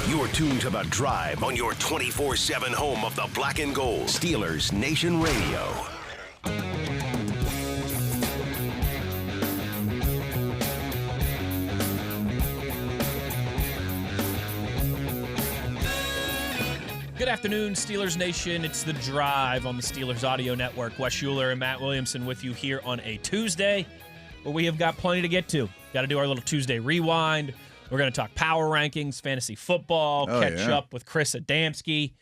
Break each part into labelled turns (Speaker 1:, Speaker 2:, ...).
Speaker 1: You're tuned to The Drive on your 24/7 home of the black and gold. Steelers Nation Radio.
Speaker 2: Good afternoon, Steelers Nation. It's The Drive on the Steelers Audio Network. Wes Uhler and Matt Williamson with you here on a Tuesday, where we have got plenty to get to. Got to do our little Tuesday rewind. We're going to talk power rankings, fantasy football, catch up with Chris Adamski.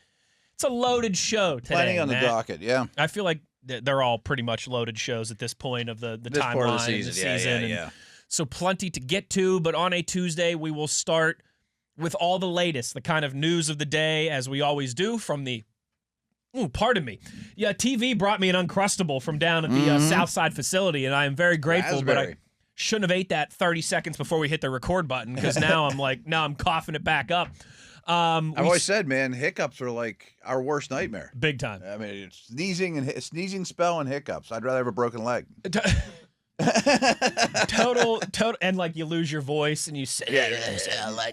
Speaker 2: It's a loaded show today,
Speaker 3: Plenty on
Speaker 2: Matt.
Speaker 3: the docket, yeah.
Speaker 2: I feel like they're all pretty much loaded shows at this point of the
Speaker 3: This
Speaker 2: timeline
Speaker 3: part of
Speaker 2: of
Speaker 3: the season. Yeah.
Speaker 2: So plenty to get to, but on a Tuesday, we will start with all the latest, the kind of news of the day, as we always do from the pardon me. Yeah, TV brought me an Uncrustable from down at the Southside facility, and I am very grateful, but I shouldn't have ate that 30 seconds before we hit the record button, because now I'm coughing it back up.
Speaker 3: I've always said, man, hiccups are like our worst nightmare.
Speaker 2: Big time.
Speaker 3: I mean, it's sneezing spell and hiccups. I'd rather have a broken leg.
Speaker 2: Total, and like you lose your voice and you say,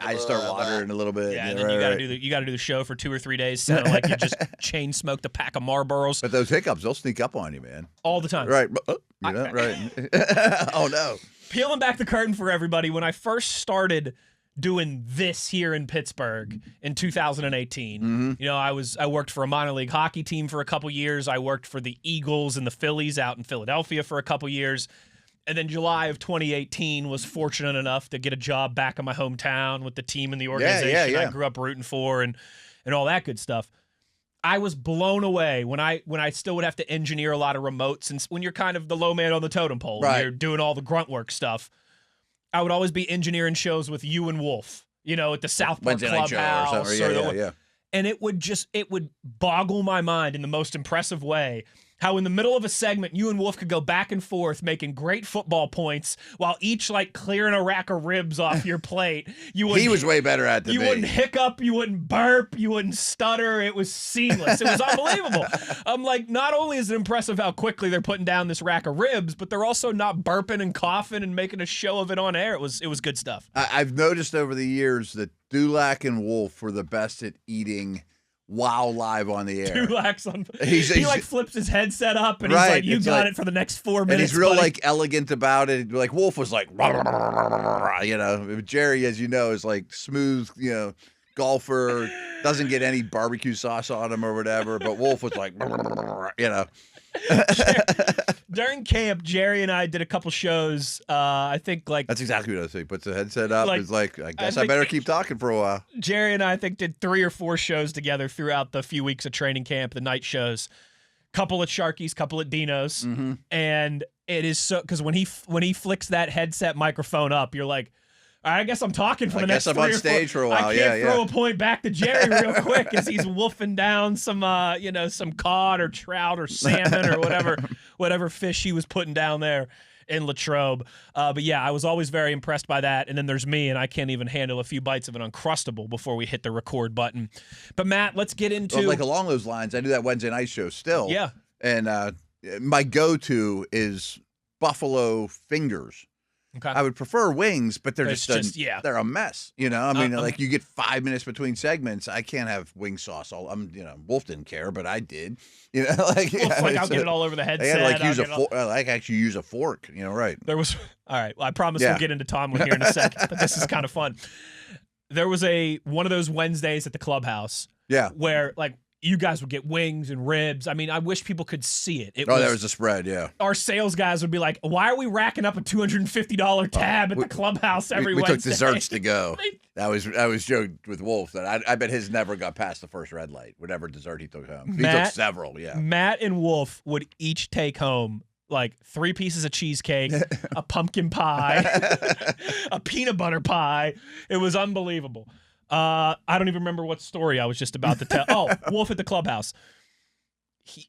Speaker 3: I start watering a little bit.
Speaker 2: Yeah, and then you got to do the show for 2 or 3 days, sounding like you just chain smoked a pack of Marlboros.
Speaker 3: But those hiccups, they'll sneak up on you, man.
Speaker 2: All the time.
Speaker 3: Right. Right. Oh no.
Speaker 2: Peeling back the curtain for everybody, when I first started doing this here in Pittsburgh in 2018, I worked for a minor league hockey team for a couple years. I worked for the Eagles and the Phillies out in Philadelphia for a couple years. And then July of 2018 was fortunate enough to get a job back in my hometown with the team and the organization I grew up rooting for and all that good stuff. I was blown away when I still would have to engineer a lot of remotes, and when you're kind of the low man on the totem pole,
Speaker 3: right,
Speaker 2: and you're doing all the grunt work stuff. I would always be engineering shows with you and Wolf, at the South Park Clubhouse. And it would boggle my mind in the most impressive way how in the middle of a segment, you and Wolf could go back and forth making great football points while each clearing a rack of ribs off your plate. He
Speaker 3: was way better at it.
Speaker 2: You wouldn't hiccup, you wouldn't burp, you wouldn't stutter. It was seamless. It was unbelievable. I'm like, not only is it impressive how quickly they're putting down this rack of ribs, but they're also not burping and coughing and making a show of it on air. It was good stuff.
Speaker 3: I've noticed over the years that Dulac and Wolf were the best at eating while live on the air.
Speaker 2: Dulac's he flips his headset up and he's like, you got it for the next 4 minutes.
Speaker 3: And he's real elegant about it. Like Wolf was like, Jerry, as you know, is like smooth, golfer, doesn't get any barbecue sauce on him or whatever. But Wolf was like,
Speaker 2: During camp, Jerry and I did a couple shows. I think
Speaker 3: that's exactly what I think. Puts the headset up. It's like, I guess I better keep talking for a while.
Speaker 2: Jerry and I think did 3 or 4 shows together throughout the few weeks of training camp, the night shows. Couple at Sharky's, couple at Dino's, and it is so because when he flicks that headset microphone up, you're like, I guess I'm talking for the next 3 or 4. I guess I'm on stage for a while. I can't throw a point back to Jerry real quick as he's wolfing down some cod or trout or salmon or whatever fish he was putting down there in Latrobe. But yeah, I was always very impressed by that. And then there's me, and I can't even handle a few bites of an Uncrustable before we hit the record button. But Matt, let's get into
Speaker 3: along those lines. I do that Wednesday night show still.
Speaker 2: Yeah,
Speaker 3: and my go-to is buffalo fingers.
Speaker 2: Okay.
Speaker 3: I would prefer wings, but they're they're a mess. I mean, you get 5 minutes between segments. I can't have wing sauce. Wolf didn't care, but I did.
Speaker 2: I'll get it all over the headset.
Speaker 3: I actually use a fork. Right.
Speaker 2: There was all right. Well, I promise we'll get into Tomlin here in a second, but this is kind of fun. There was one of those Wednesdays at the clubhouse. Yeah. Where you guys would get wings and ribs. I mean, I wish people could see it.
Speaker 3: There was a spread, yeah.
Speaker 2: Our sales guys would be like, why are we racking up a $250 tab at the clubhouse every Wednesday?
Speaker 3: We took desserts to go. I was joked with Wolf that I bet his never got past the first red light, whatever dessert he took home. He took several, yeah.
Speaker 2: Matt and Wolf would each take home 3 pieces of cheesecake, a pumpkin pie, a peanut butter pie. It was unbelievable. I don't even remember what story I was just about to tell. Oh, Wolf at the clubhouse.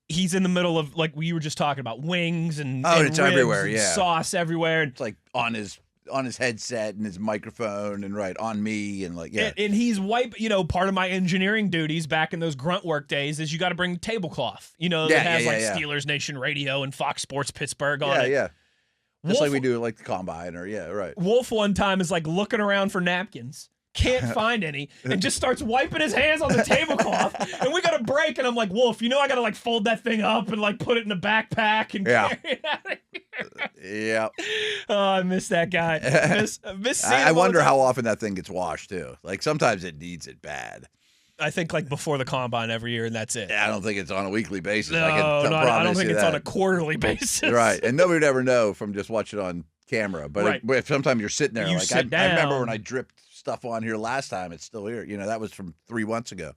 Speaker 2: He's in the middle of we were just talking about wings and
Speaker 3: it's
Speaker 2: ribs
Speaker 3: everywhere,
Speaker 2: and sauce everywhere.
Speaker 3: It's on his headset and his microphone and on me and
Speaker 2: And he's part of my engineering duties back in those grunt work days is you got to bring the tablecloth. That has Steelers Nation Radio and Fox Sports Pittsburgh on it.
Speaker 3: Yeah. Just Wolf, like we do the combine or right.
Speaker 2: Wolf one time is looking around for napkins. can't find any, and just starts wiping his hands on the tablecloth. And we got a break, and I'm like, Wolf, I got to like fold that thing up and like put it in a backpack and carry it out of here.
Speaker 3: Yeah.
Speaker 2: Oh, I miss that guy. Miss seeing
Speaker 3: I wonder how often that thing gets washed too. Like sometimes it needs it bad.
Speaker 2: I think like before the combine every year, and that's it.
Speaker 3: Yeah, I don't think it's on a weekly basis.
Speaker 2: No, I don't think it's on a quarterly basis.
Speaker 3: Right, and nobody would ever know from just watching it on camera. But if sometimes you're sitting there, I remember when I dripped stuff on here last time. It's still here. That was from 3 months ago.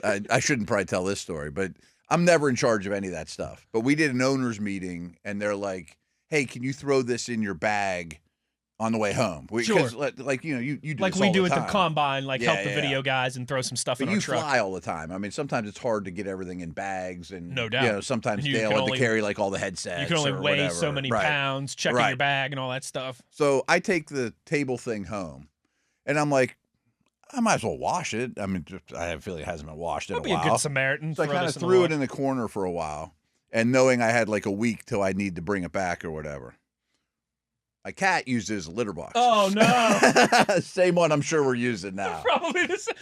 Speaker 3: I shouldn't probably tell this story, but I'm never in charge of any of that stuff. But we did an owners meeting, and they're like, "Hey, can you throw this in your bag on the way home?"
Speaker 2: Sure.
Speaker 3: Like you do
Speaker 2: like
Speaker 3: this
Speaker 2: we
Speaker 3: all
Speaker 2: do
Speaker 3: the
Speaker 2: at
Speaker 3: time.
Speaker 2: the combine, help the video guys and throw some stuff in our truck.
Speaker 3: You fly all the time. I mean, sometimes it's hard to get everything in bags, and
Speaker 2: no doubt.
Speaker 3: Sometimes Dale had to carry like all the headsets.
Speaker 2: You can only weigh
Speaker 3: whatever.
Speaker 2: so many pounds, checking your bag and all that stuff.
Speaker 3: So I take the table thing home, and I'm like, I might as well wash it. I mean, I have a feeling it hasn't been washed in a while.
Speaker 2: Be a good Samaritan.
Speaker 3: So I kind of threw it in the corner for a while, and knowing I had like a week till I need to bring it back or whatever. My cat used it as a litter box.
Speaker 2: Oh, no.
Speaker 3: Same one I'm sure we're using now.
Speaker 2: Probably the same.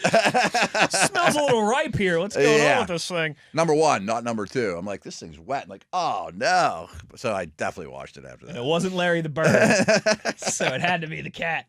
Speaker 2: Smells a little ripe here. What's going on with this thing?
Speaker 3: Number one, not number two. I'm like, this thing's wet. I'm like, oh, no. So I definitely washed it after that.
Speaker 2: And it wasn't Larry the Bird, so it had to be the cat.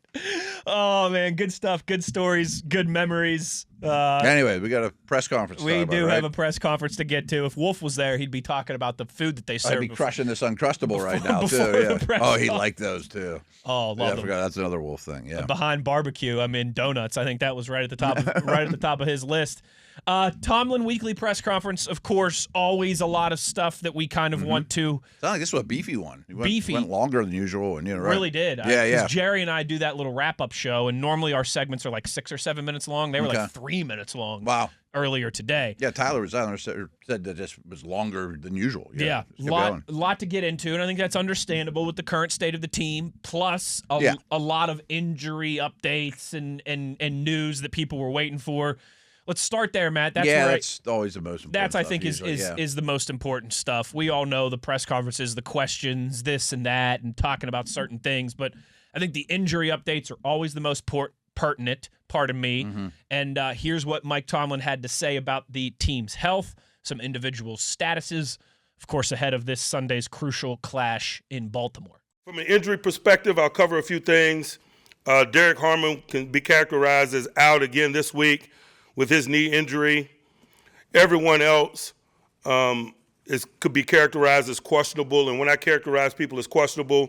Speaker 2: Oh, man, good stuff. Good stories. Good memories.
Speaker 3: Anyway, we got a press conference.
Speaker 2: We do have a press conference to get to. If Wolf was there, he'd be talking about the food that they serve.
Speaker 3: I'd be crushing this Uncrustable right now, too. Yeah. Oh, he liked those, too.
Speaker 2: Oh, love them.
Speaker 3: I forgot. That's another Wolf thing, yeah.
Speaker 2: Behind barbecue, I mean, donuts. I think that was right at the top of his list. Tomlin weekly press conference, of course, always a lot of stuff that we kind of want to.
Speaker 3: Sound like this was a beefy one.
Speaker 2: Beefy.
Speaker 3: Went longer than usual. And,
Speaker 2: Really did.
Speaker 3: Yeah.
Speaker 2: Jerry and I do that little wrap-up show, and normally our segments are like 6 or 7 minutes long. They were like 3 minutes long.
Speaker 3: Wow.
Speaker 2: Earlier today.
Speaker 3: Yeah, Tyler was on there, said that this was longer than usual.
Speaker 2: Yeah, lot to get into, and I think that's understandable with the current state of the team, plus a lot of injury updates and news that people were waiting for. Let's start there, Matt.
Speaker 3: That's always the most important.
Speaker 2: That's, I think,
Speaker 3: usually,
Speaker 2: is the most important stuff. We all know the press conferences, the questions, this and that, and talking about certain things, but I think the injury updates are always the most pertinent, pardon me. And here's what Mike Tomlin had to say about the team's health, some individual statuses, of course, ahead of this Sunday's crucial clash in Baltimore.
Speaker 4: From an injury perspective, I'll cover a few things. Derek Harmon can be characterized as out again this week with his knee injury. Everyone else could be characterized as questionable, and when I characterize people as questionable,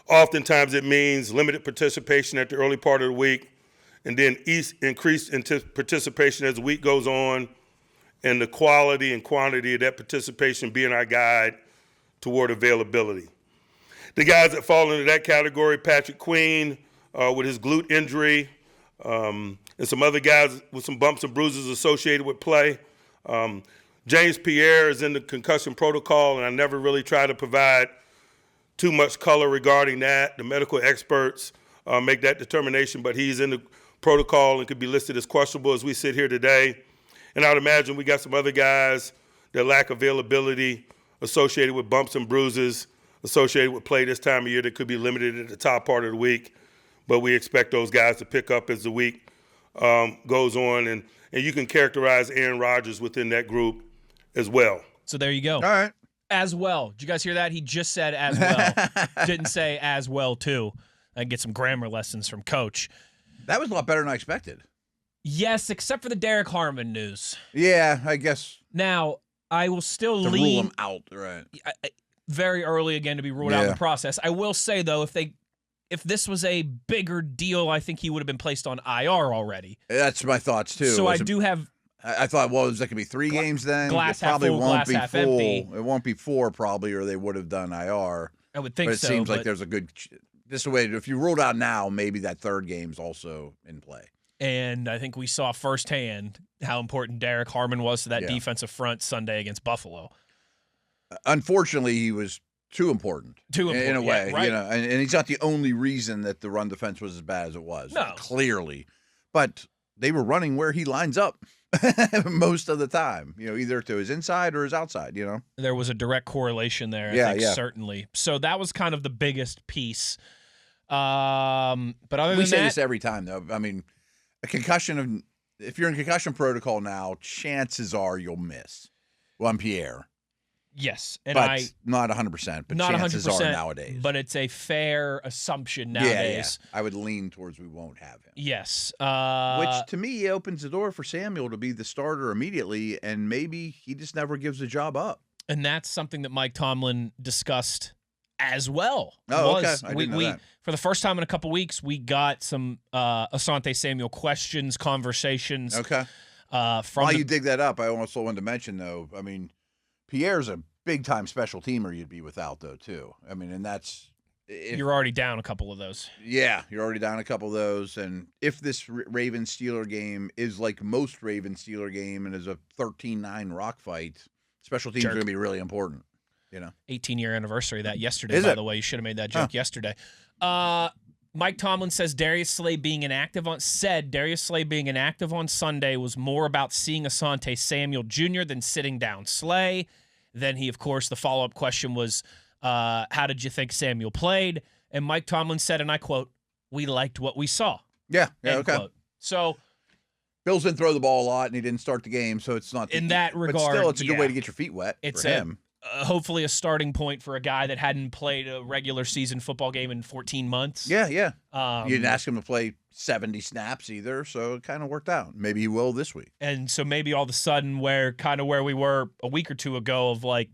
Speaker 4: oftentimes it means limited participation at the early part of the week, and then increased participation as the week goes on, and the quality and quantity of that participation being our guide toward availability. The guys that fall into that category, Patrick Queen with his glute injury, and some other guys with some bumps and bruises associated with play. James Pierre is in the concussion protocol, and I never really try to provide too much color regarding that. The medical experts make that determination, but he's in the protocol and could be listed as questionable as we sit here today. And I would imagine we got some other guys that lack availability associated with bumps and bruises, associated with play this time of year that could be limited at the top part of the week. But we expect those guys to pick up as the week goes on. And you can characterize Aaron Rodgers within that group as well.
Speaker 2: So there you go.
Speaker 3: All right.
Speaker 2: As well. Did you guys hear that? He just said as well. Didn't say as well, too. I can get some grammar lessons from Coach.
Speaker 3: That was a lot better than I expected.
Speaker 2: Yes, except for the Derek Harmon news.
Speaker 3: Yeah, I guess.
Speaker 2: Now, I will still
Speaker 3: to
Speaker 2: lean.
Speaker 3: Rule him out, right.
Speaker 2: Very early again to be ruled out in the process. I will say, though, if this was a bigger deal, I think he would have been placed on IR already.
Speaker 3: That's my thoughts, too.
Speaker 2: So I do have.
Speaker 3: I thought, well, is that going to be 3 games then?
Speaker 2: Glass
Speaker 3: half full,
Speaker 2: glass half empty.
Speaker 3: It won't be 4 probably, or they would have done IR.
Speaker 2: I would think so.
Speaker 3: But it seems like there's a good. This way, if you ruled out now, maybe that third game's also in play.
Speaker 2: And I think we saw firsthand how important Derek Harmon was to that defensive front Sunday against Buffalo.
Speaker 3: Unfortunately, he was too important. In a way,
Speaker 2: right.
Speaker 3: And he's not the only reason that the run defense was as bad as it was.
Speaker 2: No.
Speaker 3: Clearly. But they were running where he lines up most of the time, either to his inside or his outside,
Speaker 2: There was a direct correlation there, I think, certainly. So that was kind of the biggest piece. But other than that,
Speaker 3: we say this every time, though. I mean, if you're in concussion protocol now, chances are you'll miss one Pierre.
Speaker 2: Yes, and
Speaker 3: but not 100%, but
Speaker 2: not
Speaker 3: chances
Speaker 2: 100%,
Speaker 3: are nowadays.
Speaker 2: But it's a fair assumption nowadays.
Speaker 3: Yeah. I would lean towards we won't have him.
Speaker 2: Yes.
Speaker 3: Which, to me, opens the door for Samuel to be the starter immediately, and maybe he just never gives the job up.
Speaker 2: And that's something that Mike Tomlin discussed as well.
Speaker 3: Oh, okay. I didn't know that.
Speaker 2: For the first time in a couple weeks, we got some Asante Samuel questions, conversations.
Speaker 3: Okay. While you dig that up, I also wanted to mention, though, I mean, Pierre's a big-time special teamer you'd be without, though, too. I mean, and that's...
Speaker 2: You're already down a couple of those.
Speaker 3: Yeah, you're already down a couple of those. And if this Ravens-Steeler game is like most Ravens-Steeler game and is a 13-9 rock fight, special teams are going to be really important.
Speaker 2: 18-year anniversary of that yesterday, by the way. You should have made that joke yesterday. Mike Tomlin says Darius Slay being inactive on Sunday was more about seeing Asante Samuel Jr. than sitting down Slay. Then he, of course, the follow-up question was, how did you think Samuel played? And Mike Tomlin said, and I quote, "We liked what we saw."
Speaker 3: Yeah, okay.
Speaker 2: Quote. So
Speaker 3: Bills didn't throw the ball a lot, and he didn't start the game, so it's not
Speaker 2: in that regard.
Speaker 3: But still, it's a good way to get your feet wet for him.
Speaker 2: Hopefully a starting point for a guy that hadn't played a regular season football game in 14 months.
Speaker 3: Yeah. You didn't ask him to play 70 snaps either, so it kind of worked out. Maybe he will this week.
Speaker 2: And so maybe all of a sudden where we were a week or two ago of like,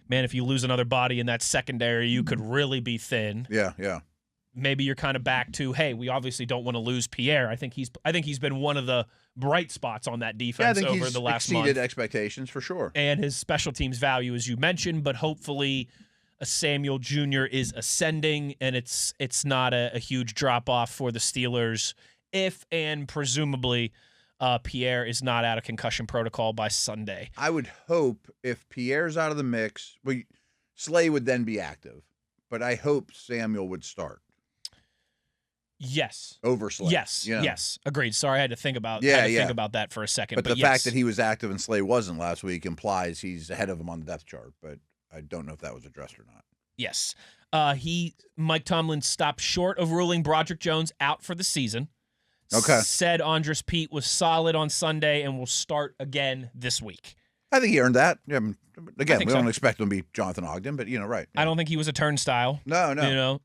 Speaker 2: man, if you lose another body in that secondary, you could really be thin.
Speaker 3: Yeah.
Speaker 2: Maybe you're kind of back to, hey, we obviously don't want to lose Pierre. I think he's been one of the bright spots on that defense over the last month.
Speaker 3: Exceeded expectations for sure.
Speaker 2: And his special teams value, as you mentioned, but hopefully a Samuel Jr. is ascending, and it's not a huge drop-off for the Steelers if and presumably Pierre is not out of concussion protocol by Sunday.
Speaker 3: I would hope if Pierre's out of the mix, Slay would then be active, but I hope Samuel would start.
Speaker 2: Yes.
Speaker 3: Over Slay.
Speaker 2: Yes. Agreed. Sorry, I had to think about think about that for a second.
Speaker 3: But the fact that he was active and Slay wasn't last week implies he's ahead of him on the depth chart, but I don't know if that was addressed or not.
Speaker 2: Yes. Mike Tomlin stopped short of ruling Broderick Jones out for the season.
Speaker 3: Okay.
Speaker 2: Said Andres Pete was solid on Sunday and will start again this week.
Speaker 3: I think he earned that. Again, we don't expect him to be Jonathan Ogden, but right.
Speaker 2: I don't think he was a turnstile.
Speaker 3: No.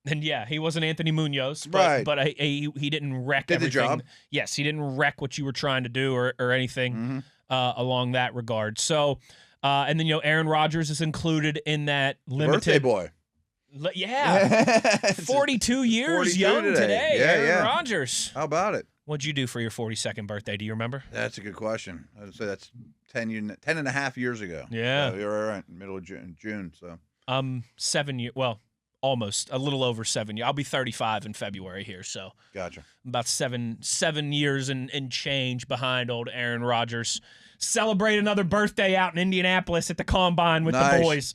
Speaker 2: And yeah, he wasn't Anthony Munoz,
Speaker 3: right.
Speaker 2: But he didn't wreck everything.
Speaker 3: Did the job.
Speaker 2: Yes, he didn't wreck what you were trying to do or anything along that regard. So, and then Aaron Rodgers is included in that limited
Speaker 3: birthday boy.
Speaker 2: Yeah, 42 years 42 young today. Aaron Rodgers.
Speaker 3: How about it?
Speaker 2: What'd you do for your 42nd birthday? Do you remember?
Speaker 3: That's a good question. I would say that's 10 and a half years ago.
Speaker 2: Yeah,
Speaker 3: so you're right, middle of June. So
Speaker 2: 7 years. Well, almost a little over 7 years. I'll be 35 in February here, so
Speaker 3: gotcha.
Speaker 2: About seven years and change behind old Aaron Rodgers. Celebrate another birthday out in Indianapolis at the Combine with the boys.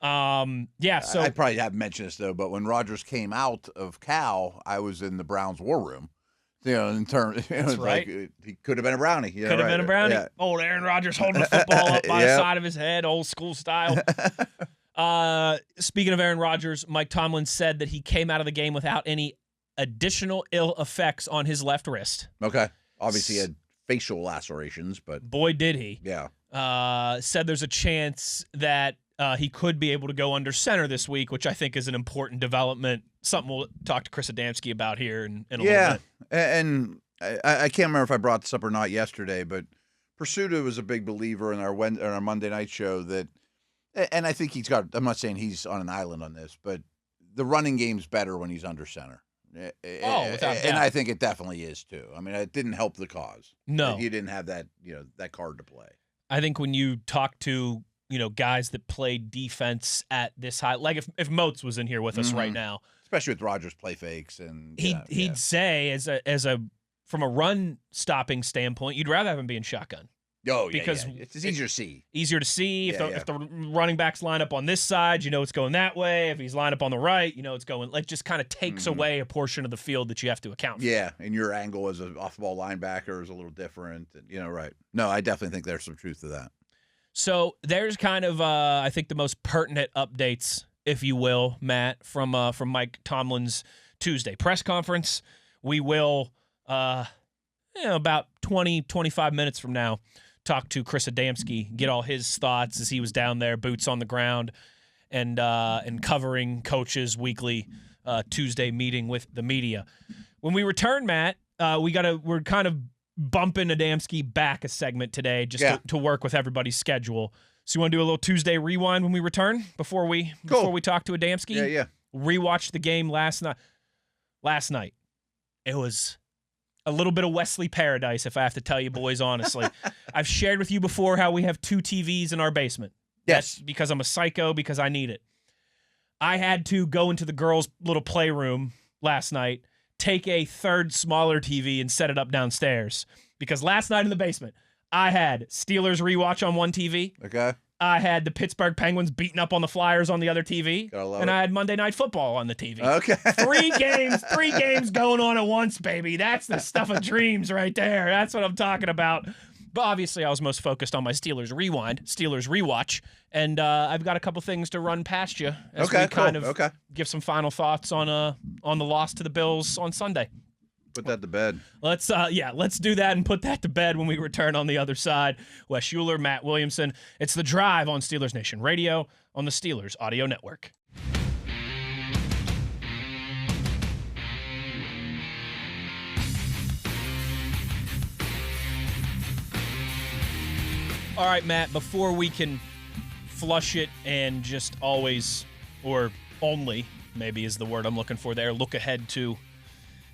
Speaker 2: So
Speaker 3: I probably haven't mentioned this though, but when Rodgers came out of Cal, I was in the Browns war room. In terms,
Speaker 2: that's right.
Speaker 3: Like, he could have been a Brownie.
Speaker 2: Could have been a Brownie. Yeah. Old Aaron Rodgers holding the football up by the side of his head, old school style. Speaking of Aaron Rodgers, Mike Tomlin said that he came out of the game without any additional ill effects on his left wrist.
Speaker 3: Okay. Obviously, he had facial lacerations, but
Speaker 2: boy, did he.
Speaker 3: Yeah.
Speaker 2: Said there's a chance that he could be able to go under center this week, which I think is an important development. Something we'll talk to Chris Adamski about here in a little bit.
Speaker 3: And I can't remember if I brought this up or not yesterday, but Pursuta was a big believer in our Monday night show that, and I think I'm not saying he's on an island on this, but the running game's better when he's under center.
Speaker 2: Without doubt.
Speaker 3: And I think it definitely is too. I mean, it didn't help the cause.
Speaker 2: No.
Speaker 3: He didn't have that, that card to play.
Speaker 2: I think when you talk to, guys that played defense at this high, like if Moats was in here with us right now,
Speaker 3: especially with Rodgers play fakes, and
Speaker 2: he'd say from a run stopping standpoint, you'd rather have him be in shotgun.
Speaker 3: Oh, yeah,
Speaker 2: because
Speaker 3: it's easier to see.
Speaker 2: Easier to see. If the running backs line up on this side, it's going that way. If he's lined up on the right, it's going. It just kind of takes away a portion of the field that you have to account for.
Speaker 3: Yeah, and your angle as an off-ball linebacker is a little different. Right. No, I definitely think there's some truth to that.
Speaker 2: So there's kind of, I think, the most pertinent updates if you will, Matt, from Mike Tomlin's Tuesday press conference. We will, about 20, 25 minutes from now, talk to Chris Adamski, get all his thoughts as he was down there, boots on the ground, and covering Coach's weekly Tuesday meeting with the media. When we return, Matt, we're kind of bumping Adamski back a segment today just to work with everybody's schedule. So you want to do a little Tuesday rewind when we return before we talk to Adamski?
Speaker 3: Yeah.
Speaker 2: Rewatch the game last night. It was a little bit of Wesley Paradise, if I have to tell you boys honestly. I've shared with you before how we have 2 TVs in our basement.
Speaker 3: Yes.
Speaker 2: That's because I'm a psycho, because I need it. I had to go into the girls' little playroom last night, take a third smaller TV and set it up downstairs. Because last night in the basement, I had Steelers rewatch on one TV.
Speaker 3: Okay.
Speaker 2: I had the Pittsburgh Penguins beating up on the Flyers on the other TV.
Speaker 3: And
Speaker 2: I had Monday Night Football on the TV.
Speaker 3: Okay.
Speaker 2: 3 games going on at once, baby. That's the stuff of dreams right there. That's what I'm talking about. But obviously, I was most focused on my Steelers rewatch, and I've got a couple things to run past you as we kind of give some final thoughts on the loss to the Bills on Sunday.
Speaker 3: Put that to bed.
Speaker 2: Let's do that and put that to bed when we return on the other side. Wes Uhler, Matt Williamson. It's The Drive on Steelers Nation Radio on the Steelers Audio Network. All right, Matt, before we can flush it and just always, or only, maybe is the word I'm looking for there, look ahead to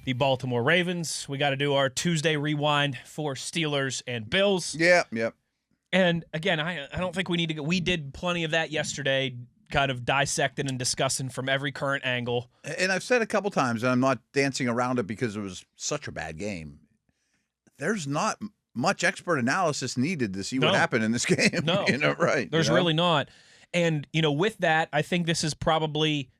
Speaker 2: the Baltimore Ravens, we got to do our Tuesday rewind for Steelers and Bills.
Speaker 3: Yep.
Speaker 2: And again, I don't think we need to go. We did plenty of that yesterday, kind of dissecting and discussing from every current angle.
Speaker 3: And I've said a couple times, and I'm not dancing around it because it was such a bad game. There's not much expert analysis needed to see what happened in this game.
Speaker 2: No.
Speaker 3: Right.
Speaker 2: There's really not. And, with that, I think this is probably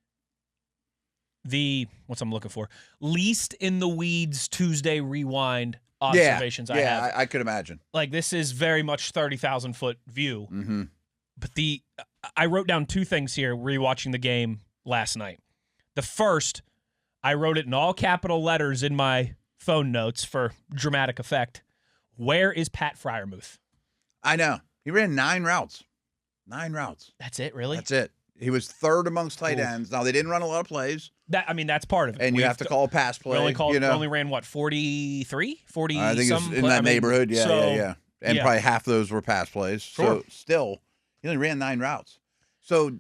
Speaker 2: what's I'm looking for, least in the weeds Tuesday rewind observations I have.
Speaker 3: I could imagine.
Speaker 2: Like, this is very much 30,000-foot view.
Speaker 3: Mm-hmm.
Speaker 2: But I wrote down 2 things here rewatching the game last night. The first, I wrote it in all capital letters in my phone notes for dramatic effect. Where is Pat Freiermuth?
Speaker 3: I know. He ran 9 routes. 9 routes.
Speaker 2: That's it, really?
Speaker 3: That's it. He was third amongst tight ends. Now, they didn't run a lot of plays.
Speaker 2: That's part of it.
Speaker 3: And you have to call a pass play.
Speaker 2: We only ran, 43? 40
Speaker 3: I think it's in that neighborhood. Yeah. And probably half those were pass plays.
Speaker 2: Sure.
Speaker 3: So, still, he only ran 9 routes. So,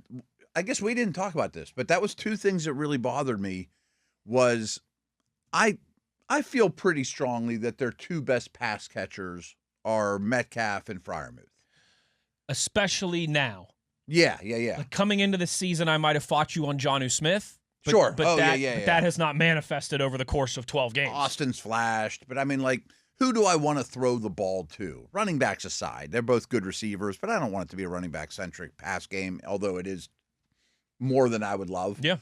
Speaker 3: I guess we didn't talk about this, but that was 2 things that really bothered me was I feel pretty strongly that their 2 best pass catchers are Metcalf and Freiermuth.
Speaker 2: Especially now.
Speaker 3: Yeah.
Speaker 2: Like coming into the season, I might have fought you on Jonnu Smith. But,
Speaker 3: sure.
Speaker 2: But that has not manifested over the course of 12 games.
Speaker 3: Austin's flashed. But, I mean, like, who do I want to throw the ball to? Running backs aside. They're both good receivers, but I don't want it to be a running back-centric pass game, although it is more than I would love.
Speaker 2: Yeah.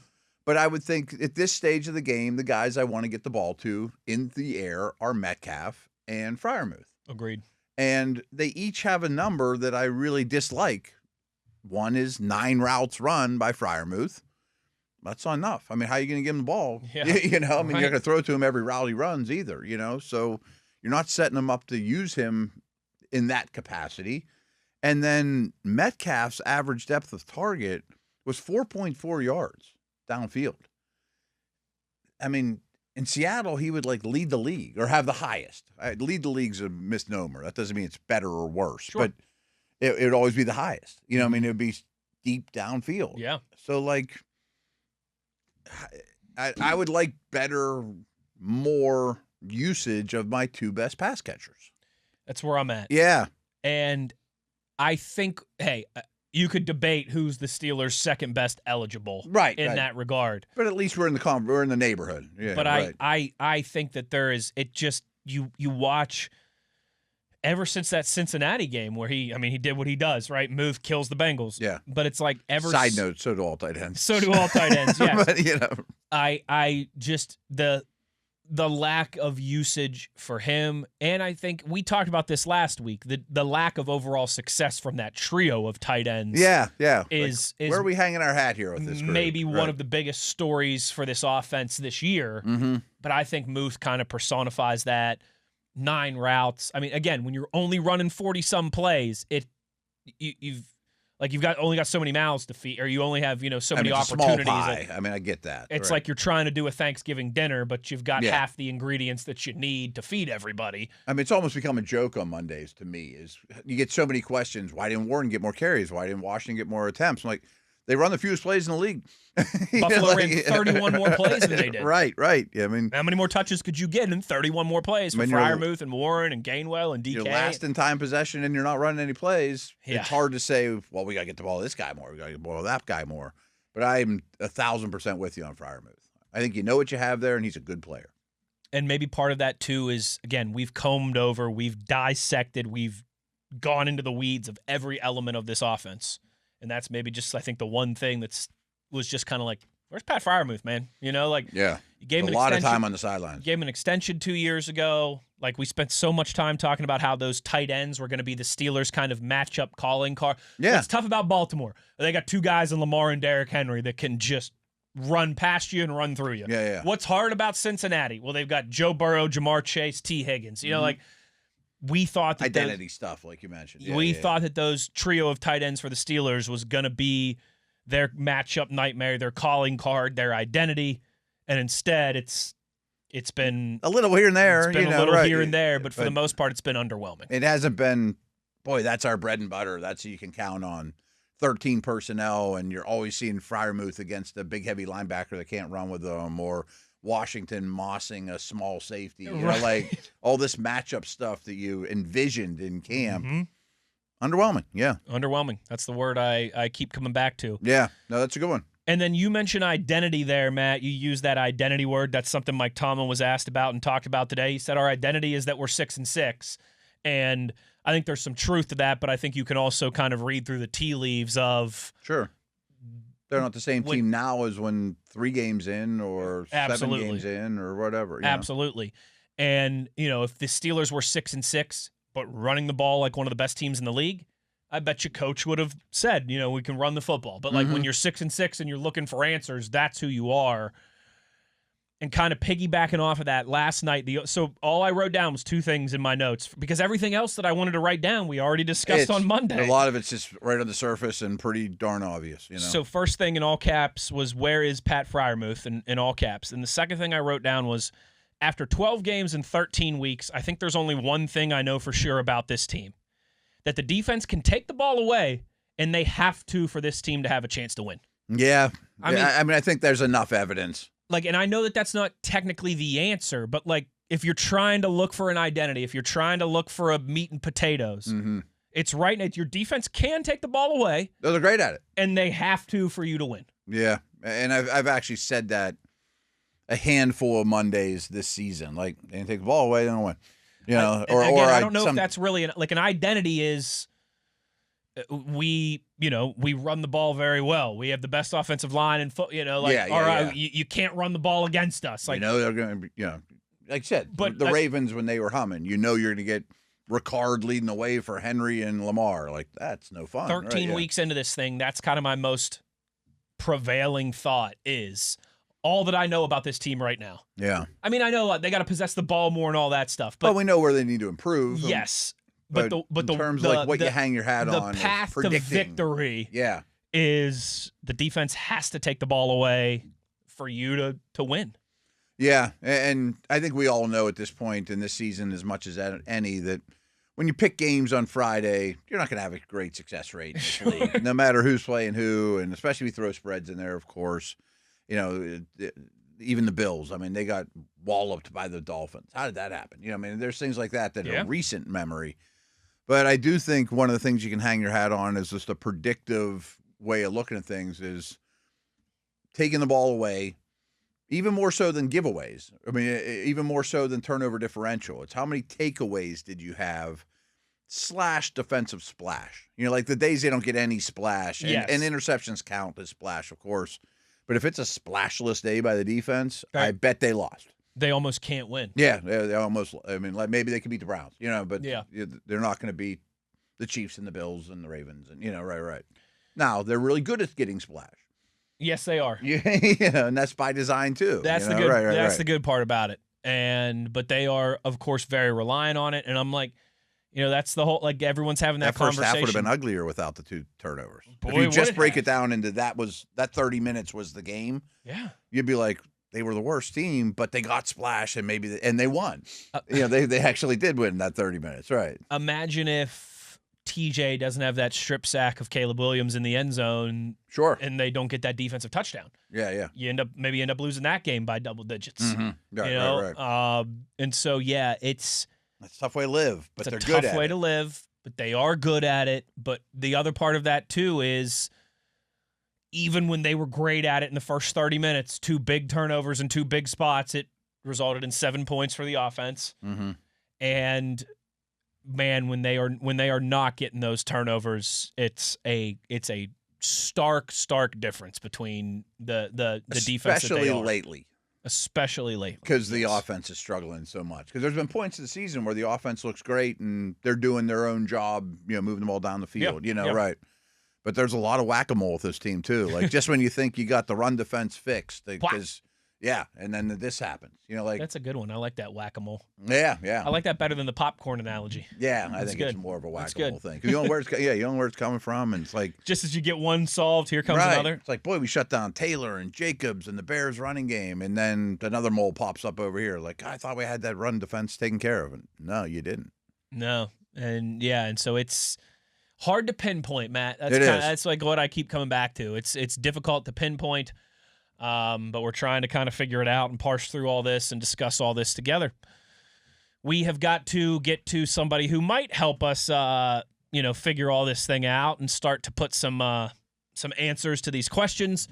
Speaker 3: But I would think at this stage of the game, the guys I want to get the ball to in the air are Metcalf and Freiermuth.
Speaker 2: Agreed.
Speaker 3: And they each have a number that I really dislike. One is 9 routes run by Freiermuth. That's not enough. I mean, how are you going to give him the ball?
Speaker 2: Yeah.
Speaker 3: You're not going to throw it to him every route he runs either, So you're not setting him up to use him in that capacity. And then Metcalf's average depth of target was 4.4 yards downfield. I mean, in Seattle, he would lead the league or have the highest. Lead the league's a misnomer. That doesn't mean it's better or worse,
Speaker 2: sure.
Speaker 3: But it would always be the highest. I mean, it would be deep downfield.
Speaker 2: Yeah.
Speaker 3: So, I would like more usage of my 2 best pass catchers.
Speaker 2: That's where I'm at.
Speaker 3: Yeah.
Speaker 2: And I think, you could debate who's the Steelers' second best eligible in that regard.
Speaker 3: But at least we're in the neighborhood. Yeah,
Speaker 2: but I think that there is you watch ever since that Cincinnati game where he did what he does, right? Move kills the Bengals.
Speaker 3: Yeah.
Speaker 2: But it's like
Speaker 3: Side note, so do all tight ends.
Speaker 2: So do all tight ends, yes.
Speaker 3: But,
Speaker 2: I just the lack of usage for him, and I think we talked about this last week, the lack of overall success from that trio of tight ends.
Speaker 3: Yeah.
Speaker 2: Is
Speaker 3: where are we hanging our hat here with this group?
Speaker 2: Maybe one of the biggest stories for this offense this year.
Speaker 3: Mm-hmm.
Speaker 2: But I think Muth kind of personifies that. 9 routes. I mean, again, when you're only running 40-some plays, you've only got so many mouths to feed, or you only have so many opportunities.
Speaker 3: Small pie. I mean, I get that.
Speaker 2: It's like you're trying to do a Thanksgiving dinner, but you've got half the ingredients that you need to feed everybody.
Speaker 3: I mean, it's almost become a joke on Mondays to me. Is you get so many questions. Why didn't Warren get more carries? Why didn't Washington get more attempts? I'm like, they run the fewest plays in the league.
Speaker 2: Buffalo ran 31 more plays than they did.
Speaker 3: Right. Yeah, I mean,
Speaker 2: how many more touches could you get in 31 more plays for Freiermuth and Warren and Gainwell and DK?
Speaker 3: You're last in time possession and you're not running any plays.
Speaker 2: Yeah.
Speaker 3: It's hard to say, well, we got to get the ball to this guy more. We got to get the ball to that guy more. But I'm 1,000% with you on Freiermuth. I think you know what you have there, and he's a good player.
Speaker 2: And maybe part of that, too, is, again, we've combed over, we've dissected, we've gone into the weeds of every element of this offense. And that's maybe just, I think, the one thing was just kind of like, where's Pat Freiermuth, man? You gave him
Speaker 3: a lot of time on the sidelines.
Speaker 2: Gave him an extension 2 years ago. Like, we spent so much time talking about how those tight ends were going to be the Steelers' kind of matchup calling card.
Speaker 3: Yeah.
Speaker 2: What's tough about Baltimore, they got 2 guys in Lamar and Derrick Henry that can just run past you and run through you.
Speaker 3: Yeah.
Speaker 2: What's hard about Cincinnati? Well, they've got Joe Burrow, Jamar Chase, T. Higgins. Like, we thought that
Speaker 3: identity stuff, like you mentioned.
Speaker 2: We thought that those trio of tight ends for the Steelers was going to be their matchup nightmare, their calling card, their identity, and instead it's been
Speaker 3: a little here and there.
Speaker 2: It's been a little here and there, but for the most part, it's been underwhelming.
Speaker 3: It hasn't been. Boy, that's our bread and butter. That's who you can count on. 13 personnel, and you're always seeing Freiermuth against a big, heavy linebacker that can't run with them, or Washington mossing a small safety. Like all this matchup stuff that you envisioned in camp.
Speaker 2: Mm-hmm.
Speaker 3: Underwhelming, yeah.
Speaker 2: Underwhelming. That's the word I keep coming back to.
Speaker 3: Yeah, no, that's a good one.
Speaker 2: And then you mentioned identity there, Matt. You used that identity word. That's something Mike Tomlin was asked about and talked about today. He said our identity is that we're 6-6. And I think there's some truth to that, but I think you can also kind of read through the tea leaves of...
Speaker 3: Sure. They're not the same team now as when 3 games in or 7 games in or whatever.
Speaker 2: Absolutely. And, if the Steelers were 6-6, but running the ball like one of the best teams in the league, I bet you coach would have said, we can run the football. But like when you're 6-6 and you're looking for answers, that's who you are. And kind of piggybacking off of that last night, so all I wrote down was 2 things in my notes because everything else that I wanted to write down, we already discussed on Monday.
Speaker 3: A lot of it's just right on the surface and pretty darn obvious.
Speaker 2: So first thing in all caps was, where is Pat Freiermuth in all caps? And the second thing I wrote down was, after 12 games and 13 weeks, I think there's only one thing I know for sure about this team, that the defense can take the ball away, and they have to for this team to have a chance to win.
Speaker 3: Yeah. I mean, I think there's enough evidence.
Speaker 2: And I know that that's not technically the answer, but if you're trying to look for an identity, if you're trying to look for a meat and potatoes, it's right now. Your defense can take the ball away.
Speaker 3: They're great at it.
Speaker 2: And they have to for you to win.
Speaker 3: Yeah. And I've actually said that a handful of Mondays this season. Like, they take the ball away, they don't win.
Speaker 2: I don't know if that's really an identity is we run the ball very well. We have the best offensive line and you can't run the ball against us.
Speaker 3: They're going to be, like I said, but the Ravens, when they were humming, you're going to get Ricard leading the way for Henry and Lamar. Like, that's no fun.
Speaker 2: 13 weeks into this thing, that's kind of my most prevailing thought is all that I know about this team right now.
Speaker 3: Yeah.
Speaker 2: I mean, I know they got to possess the ball more and all that stuff. But
Speaker 3: we know where they need to improve.
Speaker 2: Yes.
Speaker 3: But in terms of what you hang your hat on,
Speaker 2: the path to victory is the defense has to take the ball away for you to win.
Speaker 3: Yeah, and I think we all know at this point in this season, as much as any, that when you pick games on Friday, you're not going to have a great success rate in this league, no matter who's playing who, and especially if you throw spreads in there, of course. Even the Bills, I mean, they got walloped by the Dolphins. How did that happen? There's things like that are recent memory. But I do think one of the things you can hang your hat on is just a predictive way of looking at things is taking the ball away, even more so than giveaways. I mean, even more so than turnover differential. It's how many takeaways did you have / defensive splash. Like the days they don't get any splash. And interceptions count as splash, of course. But if it's a splashless day by the defense, I bet they lost.
Speaker 2: they almost can't win.
Speaker 3: Yeah, they almost. I mean, like maybe they could beat the Browns, but they're not going to beat the Chiefs and the Bills and the Ravens, and right. Now they're really good at getting splash. Yes,
Speaker 2: they are.
Speaker 3: And that's by design too.
Speaker 2: That's the good. That's the good part about it. But they are, of course, very reliant on it. And I'm like, that's the whole, like, everyone's having that conversation.
Speaker 3: That first half would have been uglier without the 2 turnovers. Boy, if you just break it down into that 30 minutes was the game.
Speaker 2: Yeah,
Speaker 3: you'd be like, they were the worst team, but they got splashed and and they won. They actually did win that 30 minutes, right?
Speaker 2: Imagine if TJ doesn't have that strip sack of Caleb Williams in the end zone,
Speaker 3: sure,
Speaker 2: and they don't get that defensive touchdown.
Speaker 3: Yeah.
Speaker 2: You end up losing that game by double digits.
Speaker 3: Mm-hmm. Right.
Speaker 2: And so that's
Speaker 3: a tough way to live, but they're good at it.
Speaker 2: It's a tough way to live, but they are good at it. But the other part of that too is, even when they were great at it in the first 30 minutes, 2 big turnovers and 2 big spots, it resulted in 7 points for the offense.
Speaker 3: Mm-hmm.
Speaker 2: And man, when they are not getting those turnovers, it's a stark difference between the defense that they are. Especially lately.
Speaker 3: Because the offense is struggling so much. Because there's been points of the season where the offense looks great and they're doing their own job, moving the ball down the field, right. But there's a lot of whack-a-mole with this team, too. Like, just when you think you got the run defense fixed, because, and then this happens.
Speaker 2: That's a good one. I like that whack-a-mole.
Speaker 3: Yeah.
Speaker 2: I like that better than the popcorn analogy.
Speaker 3: Yeah, I think it's more of a whack-a-mole thing. Because you know where it's coming from, and it's like...
Speaker 2: Just as you get one solved, here comes another.
Speaker 3: It's like, boy, we shut down Taylor and Jacobs and the Bears running game, and then another mole pops up over here. Like, I thought we had that run defense taken care of. And no, you didn't.
Speaker 2: No. And so it's... hard to pinpoint, Matt. That's like what I keep coming back to. It's difficult to pinpoint, but we're trying to kind of figure it out and parse through all this and discuss all this together. We have got to get to somebody who might help us, figure all this thing out and start to put some answers to these questions.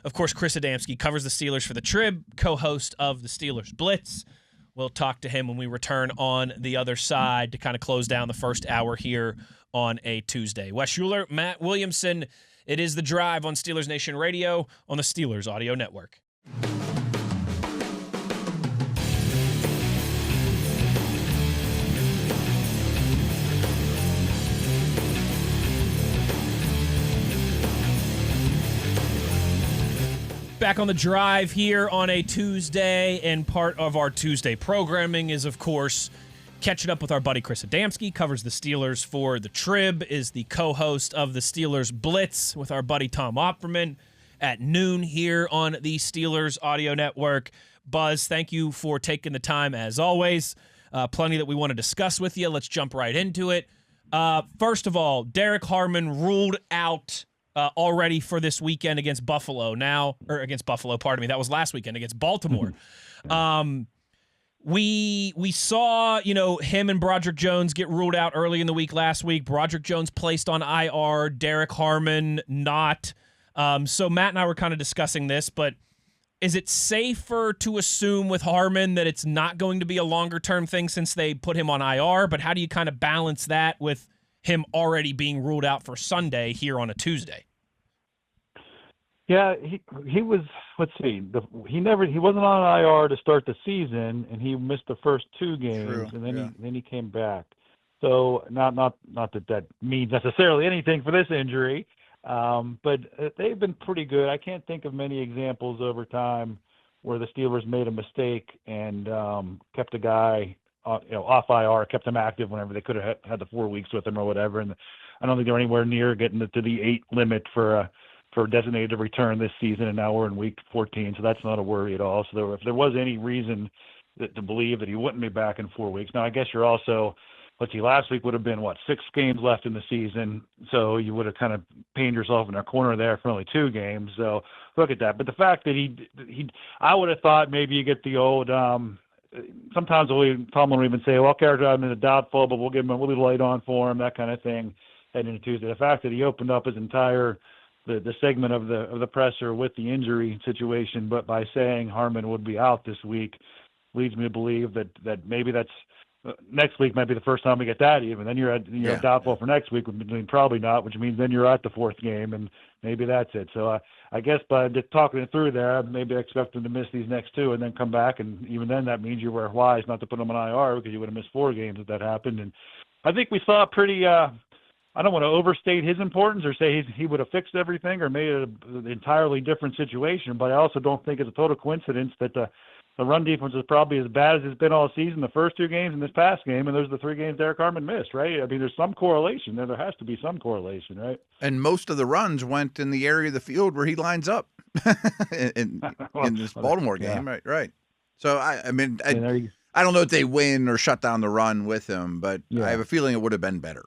Speaker 2: Of course, Chris Adamski covers the Steelers for the Trib, co-host of the Steelers Blitz. We'll talk to him when we return on the other side to kind of close down the first hour here on a Tuesday. Wes Uhler, Matt Williamson. It is The Drive on Steelers Nation Radio on the Steelers Audio Network. Back on The Drive here on a Tuesday, and part of our Tuesday programming is, of course, catching up with our buddy Chris Adamski, covers the Steelers for the Trib, is the co-host of the Steelers Blitz with our buddy Tom Opperman at noon here on the Steelers Audio Network. Buzz, thank you for taking the time as always. Plenty that we want to discuss with you. Let's jump right into it. First of all, Derek Harmon ruled out already for this weekend against Buffalo. That was last weekend against Baltimore. We saw, him and Broderick Jones get ruled out early in the week last week. Broderick Jones placed on IR, Derek Harmon not. So Matt and I were kind of discussing this, but is it safer to assume with Harmon that it's not going to be a longer-term thing since they put him on IR? But how do you kind of balance that with him already being ruled out for Sunday here on a Tuesday?
Speaker 5: Yeah, he was. Let's see. He wasn't on IR to start the season, and he missed the first 2 games,
Speaker 3: True.
Speaker 5: and then he came back. So not that means necessarily anything for this injury, but they've been pretty good. I can't think of many examples over time where the Steelers made a mistake and kept a guy off IR, kept him active whenever they could have had the 4 weeks with him or whatever. And I don't think they're anywhere near getting to the 8 limit for designated to return this season, and now we're in week 14, so that's not a worry at all. So if there was any reason to believe that he wouldn't be back in 4 weeks, now I guess you're also, last week would have been 6 games left in the season, so you would have kind of painted yourself in a corner there for only 2 games. So look at that. But the fact that he I would have thought maybe you get the old. Sometimes Tomlin will even say, "Well, character I'm in a doubtful, but we'll leave the light on for him," that kind of thing. Heading into Tuesday, the fact that he opened up his entire the segment of the presser with the injury situation, but by saying Harmon would be out this week, leads me to believe that maybe that's next week might be the first time we get that even. Then you're doubtful for next week, probably not, which means then you're at the fourth game, and maybe that's it. So I guess by just talking it through there, maybe I expect them to miss these next two and then come back, and even then that means you were wise not to put them on IR because you would have missed 4 games if that happened. And I think we saw a pretty I don't want to overstate his importance or say he would have fixed everything or made it an entirely different situation, but I also don't think it's a total coincidence that the run defense is probably as bad as it's been all season, the first 2 games and this past game, and those are the 3 games Derek Harmon missed, right? I mean, there's some correlation there. There has to be some correlation, right?
Speaker 3: And most of the runs went in the area of the field where he lines up in this Baltimore game, right? So, I mean, I don't know if they win or shut down the run with him, but I have a feeling it would have been better.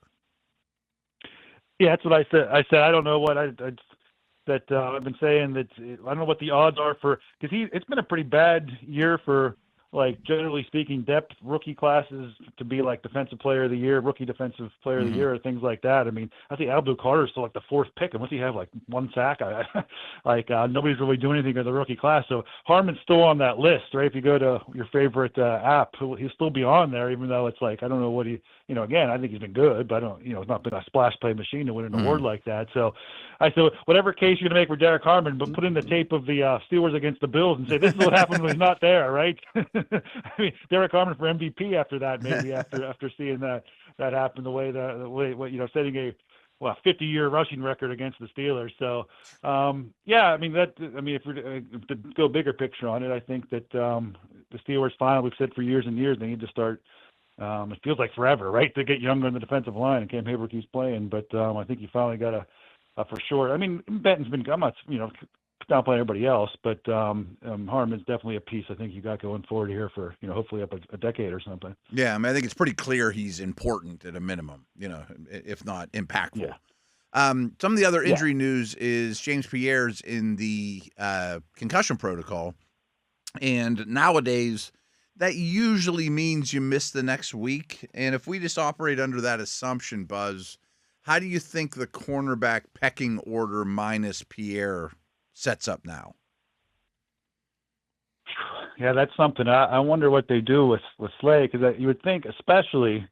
Speaker 5: Yeah, that's what I said. I don't know what I've been saying that I don't know what the odds are for, because it's been a pretty bad year for, like, generally speaking, depth rookie classes to be like defensive player of the year, rookie defensive player of the year, or things like that. I mean, I think Abdul Carter is still like the 4th pick, and what's he have, like 1 sack? Nobody's really doing anything in the rookie class. So Harmon's still on that list, right? If you go to your favorite app, he'll still be on there, even though it's like, I don't know what again, I think he's been good, but it's not been a splash play machine to win an award like that. So I said, whatever case you're going to make for Derek Harmon, but put in the tape of the Steelers against the Bills and say, this is what happened when he's not there, right? I mean, Derek Harmon for MVP after that, maybe after seeing that happen the way setting a 50-year rushing record against the Steelers. So if we're to go bigger picture on it, I think that the Steelers finally, we've said for years and years, they need to start. It feels like forever, right, to get younger in the defensive line, and Cam Hayward keeps playing. But I think you finally got a for sure. I mean, Benton's been, I'm not, downplaying everybody else, but Harmon's definitely a piece I think you got going forward here for, hopefully up a decade or something.
Speaker 3: Yeah, I mean, I think it's pretty clear he's important at a minimum, if not impactful.
Speaker 5: Yeah.
Speaker 3: Some of the other injury news is James Pierre's in the concussion protocol, and nowadays that usually means you miss the next week. And if we just operate under that assumption, Buzz, how do you think the cornerback pecking order minus Pierre sets up now?
Speaker 5: Yeah, that's something. I wonder what they do with Slay, because you would think, especially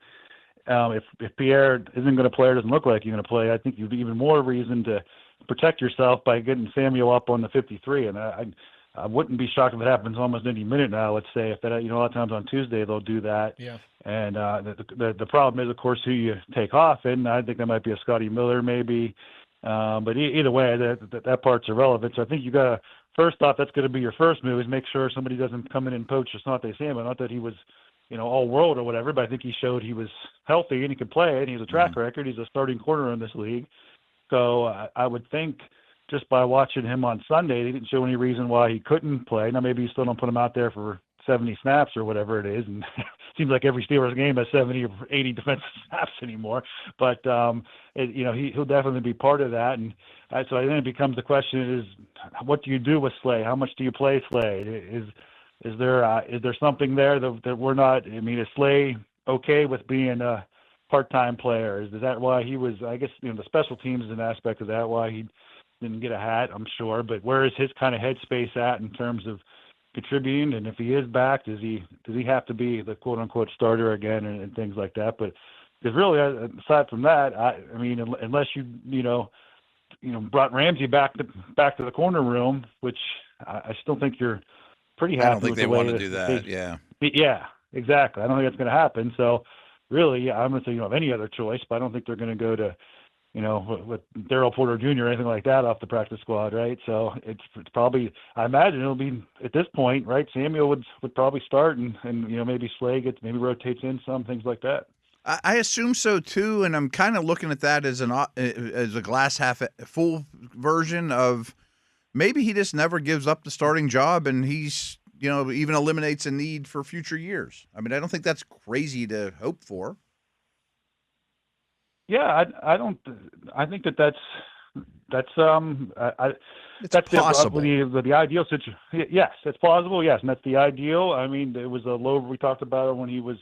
Speaker 5: if Pierre isn't going to play or doesn't look like he's going to play, I think you'd be even more reason to protect yourself by getting Samuel up on the 53. And I wouldn't be shocked if it happens almost any minute now. Let's say if that, a lot of times on Tuesday they'll do that. Yeah. And the problem is, of course, who you take off, and I think that might be a Scotty Miller maybe. But either way, that part's irrelevant. So I think you got to, first off, that's going to be your first move, is make sure somebody doesn't come in and poach Asante Samuel. Not that he was, all world or whatever, but I think he showed he was healthy and he could play, and he has a track record. He's a starting corner in this league. So I would think just by watching him on Sunday, they didn't show any reason why he couldn't play. Now maybe you still don't put him out there for 70 snaps or whatever it is, and it seems like every Steelers game has 70 or 80 defensive snaps anymore. But he'll definitely be part of that, and so I think it becomes the question: is what do you do with Slay? How much do you play Slay? Is there something there that we're not? I mean, is Slay okay with being a part-time player? Is that why he was? I guess the special teams is an aspect of that. Why he didn't get a hat, I'm sure. But where is his kind of headspace at in terms of contributing? And if he is back, does he have to be the quote unquote starter again and things like that? But because really, aside from that, I mean, unless you brought Ramsey back to the corner room, which I still think you're pretty happy.
Speaker 3: I don't think
Speaker 5: with
Speaker 3: they
Speaker 5: the way
Speaker 3: want to do that.
Speaker 5: Yeah, exactly. I don't think that's going to happen. So really, I'm going to say you don't have any other choice, but I don't think they're going to go to with Darryl Porter Jr. or anything like that off the practice squad, right? So it's probably, I imagine it'll be at this point, right? Samuel would probably start, and maybe Slay maybe rotates in some things like that.
Speaker 3: I assume so too, and I'm kind of looking at that as a glass half full version of maybe he just never gives up the starting job, and he's even eliminates a need for future years. I mean, I don't think that's crazy to hope for.
Speaker 5: Yeah, I don't. I think that's
Speaker 3: possible.
Speaker 5: The ideal situation. Yes, it's plausible. Yes, and that's the ideal. I mean, it was a low. We talked about it when he was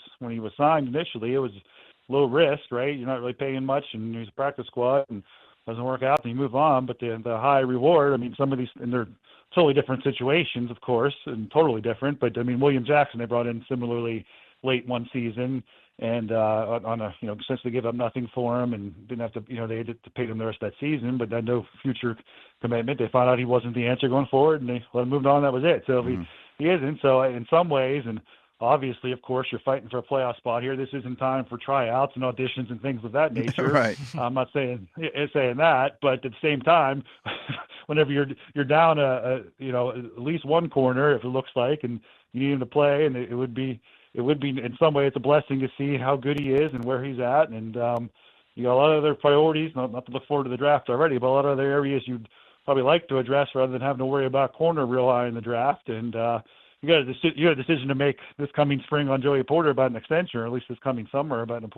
Speaker 5: signed initially. It was low risk, right? You're not really paying much, and he's a practice squad, and doesn't work out, and you move on. But the high reward. I mean, some of these, and they're totally different situations, of course, and totally different. But I mean, William Jackson they brought in similarly late one season, and on a essentially give up nothing for him, and didn't have to they had to pay him the rest of that season, but had no future commitment. They found out he wasn't the answer going forward, and they let him move on. That was it. So if he isn't, so in some ways, and obviously, of course, you're fighting for a playoff spot here. This isn't time for tryouts and auditions and things of that nature.
Speaker 3: Right.
Speaker 5: I'm not saying that, but at the same time, whenever you're down at least one corner, if it looks like, and you need him to play, and it would be in some way it's a blessing to see how good he is and where he's at, and you got a lot of other priorities. Not to look forward to the draft already, but a lot of other areas you'd probably like to address rather than having to worry about corner real high in the draft, and. You got a decision to make this coming spring on Joey Porter about an extension, or at least this coming summer about an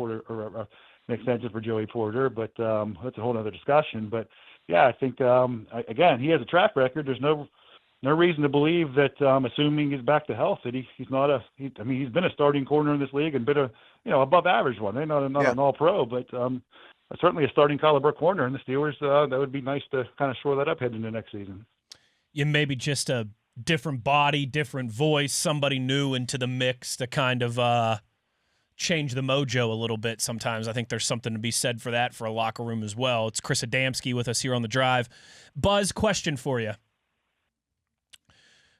Speaker 5: extension for Joey Porter. But that's a whole other discussion. But yeah, I think again he has a track record. There's no reason to believe that, assuming he's back to health, that he's not he's been a starting corner in this league and been a above average one. Not an all pro, but certainly a starting caliber corner in the Steelers. That would be nice to kind of shore that up heading into next season.
Speaker 2: Yeah, maybe just a different body, different voice, somebody new into the mix to kind of change the mojo a little bit sometimes. I think there's something to be said for that for a locker room as well. It's Chris Adamski with us here on The Drive. Buzz, question for you.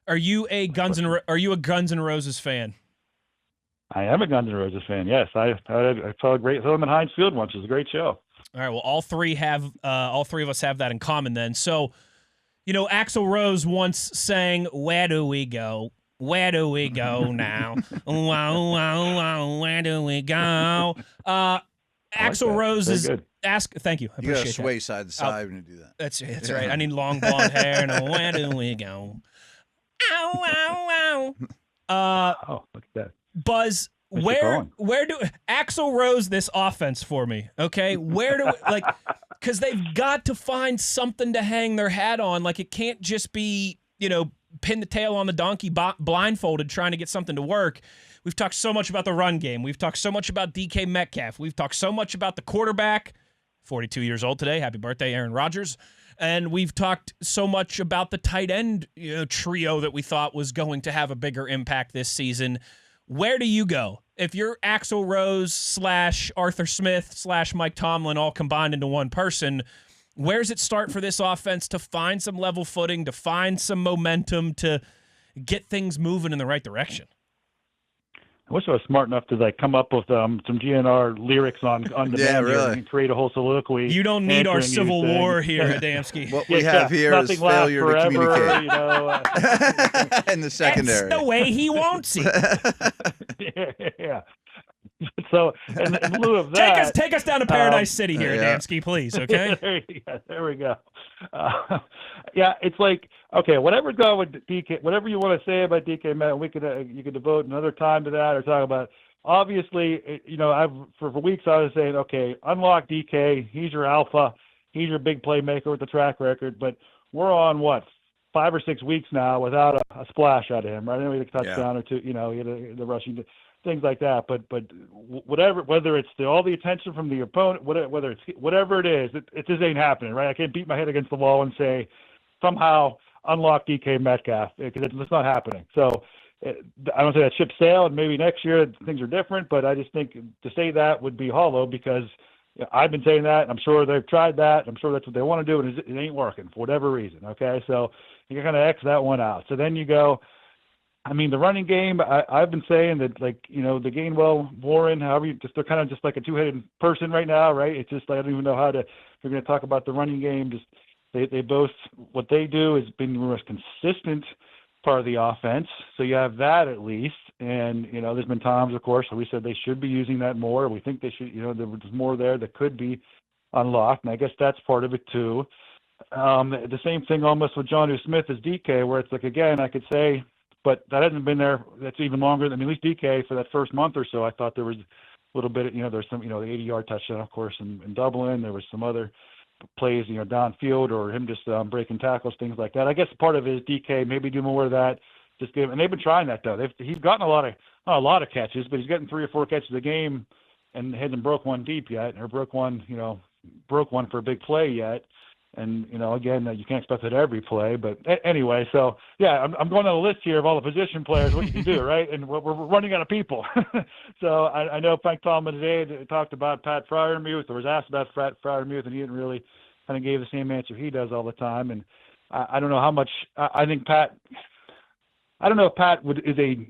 Speaker 2: Are you a Guns N' Roses fan?
Speaker 5: I am a Guns N' Roses fan, yes. I saw a great film at Heinz Field once. It was a great show.
Speaker 2: All right, well, all three of us have that in common then. So, Axl Rose once sang, "Where do we go? Where do we go now? Where do we go?" Axl Rose is thank you. I
Speaker 3: you got to
Speaker 2: appreciate
Speaker 3: sway
Speaker 2: that.
Speaker 3: side to side when you do that.
Speaker 2: That's right. I need long blonde hair and where do we go? Ow, ow, ow.
Speaker 5: Look at that.
Speaker 2: Buzz, where do Axl Rose this offense for me? Okay, where do because they've got to find something to hang their hat on. Like it can't just be pin the tail on the donkey blindfolded trying to get something to work. We've talked so much about the run game. We've talked so much about DK Metcalf. We've talked so much about the quarterback, 42 years old today. Happy birthday, Aaron Rodgers. And we've talked so much about the tight end trio that we thought was going to have a bigger impact this season. Where do you go? If you're Axl Rose / Arthur Smith / Mike Tomlin all combined into one person, where's it start for this offense to find some level footing, to find some momentum, to get things moving in the right direction?
Speaker 5: I wish I was smart enough to come up with some GNR lyrics on demand
Speaker 3: really.
Speaker 5: and create a whole soliloquy.
Speaker 2: You don't need our Civil War here, Adamski.
Speaker 3: What we have here is failure to communicate. In the secondary.
Speaker 2: That's the way he wants it.
Speaker 5: Yeah. So, in lieu of that,
Speaker 2: take us down to Paradise City here, Adamski, please. Okay.
Speaker 5: There we go. It's like, okay, whatever's going with DK, whatever you want to say about DK, Matt, you could devote another time to that or talk about. Obviously, for weeks I was saying, okay, unlock DK. He's your alpha. He's your big playmaker with the track record. But we're on 5 or 6 weeks now without a splash out of him, right? I know he had a touchdown or two. He had the rushing. Things like that, but whether it's all the attention from the opponent, whatever it is, it just ain't happening, right? I can't beat my head against the wall and say somehow unlock DK Metcalf because it's not happening. So I don't say that ship sailed. Maybe next year things are different, but I just think to say that would be hollow because I've been saying that. I'm sure they've tried that. I'm sure that's what they want to do, and it ain't working for whatever reason. Okay, so you kind of X that one out. So then you go. The running game, I've been saying that, the Gainwell, Warren, they're kind of just like a two-headed person right now, right? It's just, I don't even know how to, if you're going to talk about the running game, just they both, what they do has been the most consistent part of the offense. So you have that at least. And, there's been times, of course, where we said they should be using that more. We think they should, there's more there that could be unlocked. And I guess that's part of it too. The same thing almost with Jonnu Smith as DK, where it's again, I could say, but that hasn't been there. That's even longer than at least DK for that first month or so. I thought there was a little bit, there's some, the 80-yard touchdown, of course, in Dublin. There was some other plays, downfield or him just breaking tackles, things like that. I guess part of it is DK, maybe do more of that. And they've been trying that though. He's gotten not a lot of catches, but he's getting 3 or 4 catches a game and hasn't broke one deep yet, or broke one for a big play yet. And, again, you can't expect it every play. But anyway, so, yeah, I'm going on a list here of all the position players, what you can do, right? And we're running out of people. So I know Frank Tomlin today talked about Pat Freiermuth, or was asked about Pat Freiermuth, and he didn't really kind of gave the same answer he does all the time. And I don't know how much I think Pat – I don't know if Pat is a,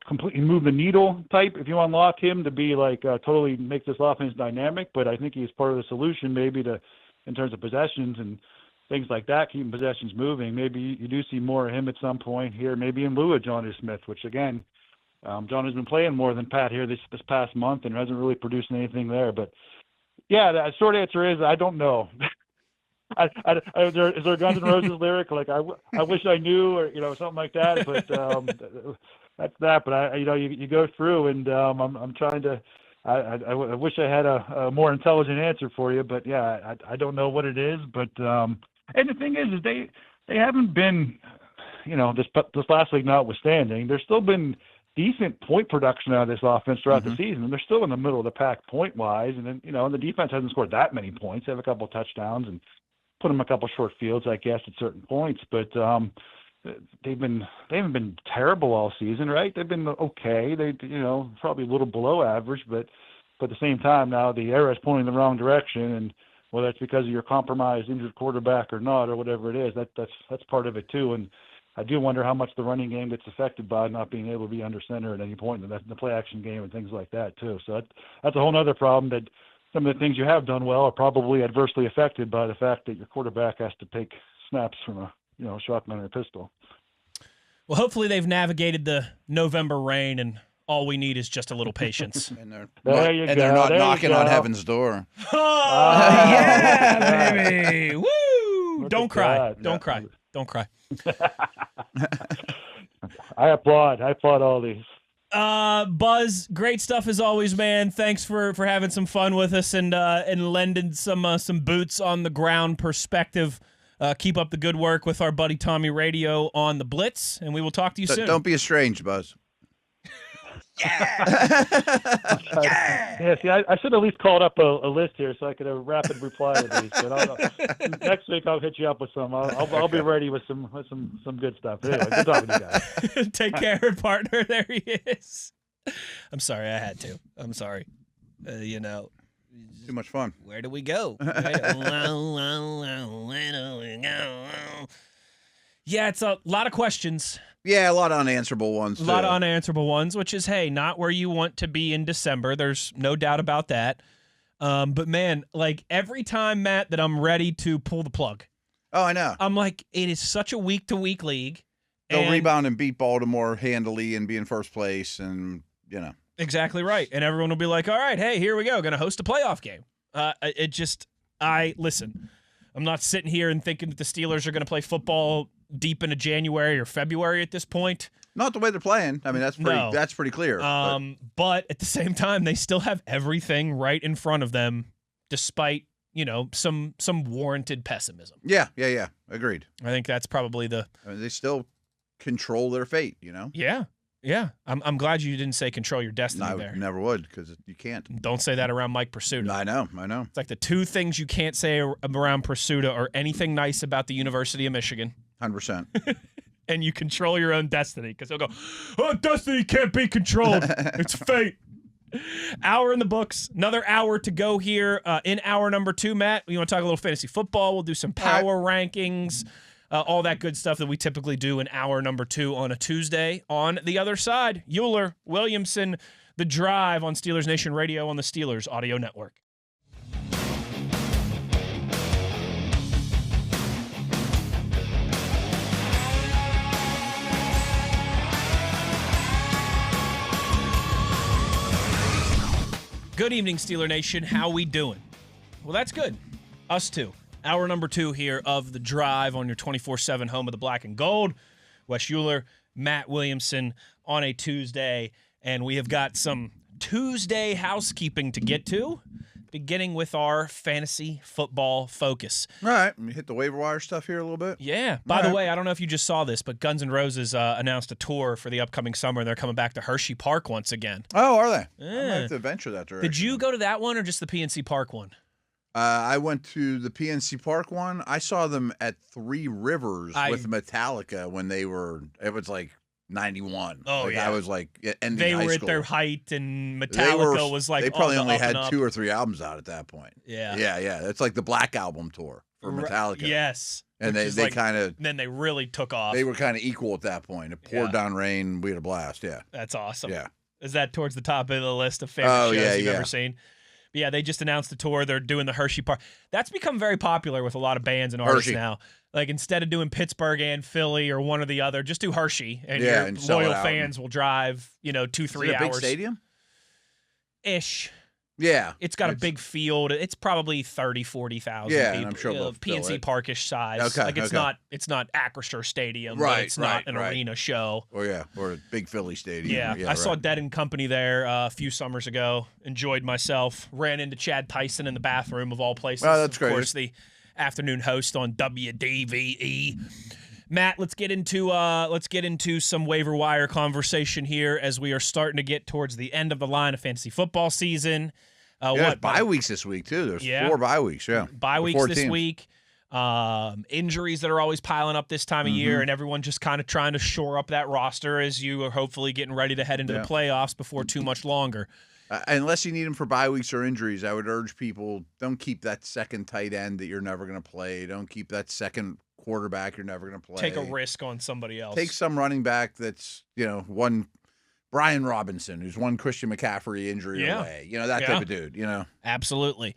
Speaker 5: completely move the needle type, if you unlock him to be like totally make this offense dynamic, but I think he's part of the solution maybe in terms of possessions and things like that, keeping possessions moving. Maybe you do see more of him at some point here, maybe in lieu of Johnny Smith, which again, John has been playing more than Pat here this past month and hasn't really produced anything there. But yeah, the short answer is I don't know. Is there a Guns N' Roses lyric like I wish I knew, or something like that? But that's that. But you go through, and I'm trying to. I wish I had a more intelligent answer for you, but yeah, I don't know what it is. But and the thing is they haven't been, this last week notwithstanding, there's still been decent point production out of this offense throughout the season, and they're still in the middle of the pack point wise. And then and the defense hasn't scored that many points. They have a couple of touchdowns and put them a couple short fields, I guess, at certain points, but they haven't been terrible all season, right? They've been okay. They probably a little below average, but at the same time now the arrow is pointing in the wrong direction, and whether it's because of your compromised injured quarterback or not, or whatever it is, that's part of it too. And I do wonder how much the running game gets affected by not being able to be under center at any point in the play action game and things like that too. So that's a whole other problem, that some of the things you have done well are probably adversely affected by the fact that your quarterback has to take snaps from a shotgun or a pistol.
Speaker 2: Well, hopefully they've navigated the November rain, and all we need is just a little patience.
Speaker 3: And
Speaker 5: they're
Speaker 3: not knocking on heaven's door.
Speaker 2: Oh, yeah, baby! Woo! Don't cry. Don't cry. Don't cry.
Speaker 5: I applaud all these.
Speaker 2: Buzz, great stuff as always, man. Thanks for having some fun with us and lending some boots on the ground perspective. Keep up the good work with our buddy Tommy Radio on the Blitz, and we will talk to you soon.
Speaker 3: Don't be estranged, Buzz.
Speaker 2: Yeah.
Speaker 5: Yeah. See, I should at least called up a list here so I could have a rapid reply to these. But next week I'll hit you up with some. I'll be ready with some good stuff. But anyway, good talking to you guys.
Speaker 2: Take care, partner. There he is. I'm sorry, I had to. I'm sorry.
Speaker 3: Too much fun.
Speaker 2: Where do we go? Where do we go? Yeah, it's a lot of questions.
Speaker 3: Yeah, a lot of unanswerable ones.
Speaker 2: A lot of unanswerable ones, which is, hey, not where you want to be in December. There's no doubt about that. But, man, like every time, Matt, that I'm ready to pull the plug.
Speaker 3: Oh, I know.
Speaker 2: I'm like, it is such a week-to-week league.
Speaker 3: They'll rebound and beat Baltimore handily and be in first place and,
Speaker 2: Exactly right. And everyone will be like, all right, hey, here we go. Going to host a playoff game. Listen, I'm not sitting here and thinking that the Steelers are going to play football deep into January or February at this point.
Speaker 3: Not the way they're playing. I mean, that's pretty clear.
Speaker 2: But at the same time, they still have everything right in front of them, despite, some warranted pessimism.
Speaker 3: Yeah. Agreed.
Speaker 2: I think that's probably
Speaker 3: they still control their fate,
Speaker 2: Yeah. Yeah, I'm glad you didn't say control your destiny there.
Speaker 3: I never would, because you can't.
Speaker 2: Don't say that around Mike Pursuta.
Speaker 3: I know.
Speaker 2: It's like the two things you can't say around Pursuta are anything nice about the University of Michigan.
Speaker 3: 100%.
Speaker 2: And you control your own destiny, because he'll go, oh, destiny can't be controlled. It's fate. Hour in the books. Another hour to go here. In hour number 2, Matt, you want to talk a little fantasy football? We'll do some power rankings. All that good stuff that we typically do in hour number 2 on a Tuesday. On the other side, Uhler, Williamson, The Drive on Steelers Nation Radio on the Steelers Audio Network. Good evening, Steeler Nation. How we doing? Well, that's good. Us too. Hour number 2 here of The Drive on your 24/7 home of the black and gold. Wes Uhler, Matt Williamson on a Tuesday, and we have got some Tuesday housekeeping to get to, beginning with our fantasy football focus.
Speaker 3: All right. Let me hit the waiver wire stuff here a little bit.
Speaker 2: Yeah. By the way, I don't know if you just saw this, but Guns N' Roses announced a tour for the upcoming summer, and they're coming back to Hershey Park once again.
Speaker 3: Oh, are they?
Speaker 2: Yeah.
Speaker 3: I might have to venture that direction.
Speaker 2: Did you go to that one or just the PNC Park one?
Speaker 3: I went to the PNC Park one. I saw them at Three Rivers with Metallica when it was like 91.
Speaker 2: Oh,
Speaker 3: like,
Speaker 2: yeah.
Speaker 3: I was like ending
Speaker 2: They
Speaker 3: high
Speaker 2: were
Speaker 3: school.
Speaker 2: at their height, and Metallica was like
Speaker 3: they probably
Speaker 2: on the
Speaker 3: only
Speaker 2: up
Speaker 3: had
Speaker 2: and up.
Speaker 3: 2 or 3 albums out at that point.
Speaker 2: Yeah.
Speaker 3: Yeah. It's like the Black Album tour for Metallica.
Speaker 2: Yes.
Speaker 3: And they kind of.
Speaker 2: Then they really took off.
Speaker 3: They were kind of equal at that point. It poured down rain. We had a blast. Yeah.
Speaker 2: That's awesome.
Speaker 3: Yeah.
Speaker 2: Is that towards the top of the list of favorite shows you've ever seen? But yeah, they just announced the tour. They're doing the Hershey Park. That's become very popular with a lot of bands and artists now. Like, instead of doing Pittsburgh and Philly or one or the other, just do Hershey, and your loyal fans will drive, 2-3 hours.
Speaker 3: Big stadium?
Speaker 2: Ish.
Speaker 3: Yeah.
Speaker 2: It's got a big field. It's probably 30,000, 40,000
Speaker 3: yeah,
Speaker 2: people.
Speaker 3: And I'm sure they'll
Speaker 2: PNC Parkish size.
Speaker 3: Okay.
Speaker 2: Like, it's not Acrisure Stadium.
Speaker 3: Right.
Speaker 2: But it's not an arena show.
Speaker 3: Or a big Philly stadium.
Speaker 2: Yeah. I saw Dead and Company there a few summers ago. Enjoyed myself. Ran into Chad Tyson in the bathroom of all places.
Speaker 3: Oh, that's great.
Speaker 2: Of course, the afternoon host on WDVE. Matt, let's get into some waiver wire conversation here as we are starting to get towards the end of the line of fantasy football season.
Speaker 3: Bye weeks this week too. There's 4 bye weeks. Yeah,
Speaker 2: bye weeks this week. Injuries that are always piling up this time of year, and everyone just kind of trying to shore up that roster as you are hopefully getting ready to head into the playoffs before too much longer.
Speaker 3: Unless you need them for bye weeks or injuries, I would urge people, don't keep that second tight end that you're never going to play. Don't keep that second quarterback you're never going to play.
Speaker 2: Take a risk on somebody else.
Speaker 3: Take some running back that's, one Brian Robinson, who's one Christian McCaffrey injury away. That type of dude,
Speaker 2: Absolutely.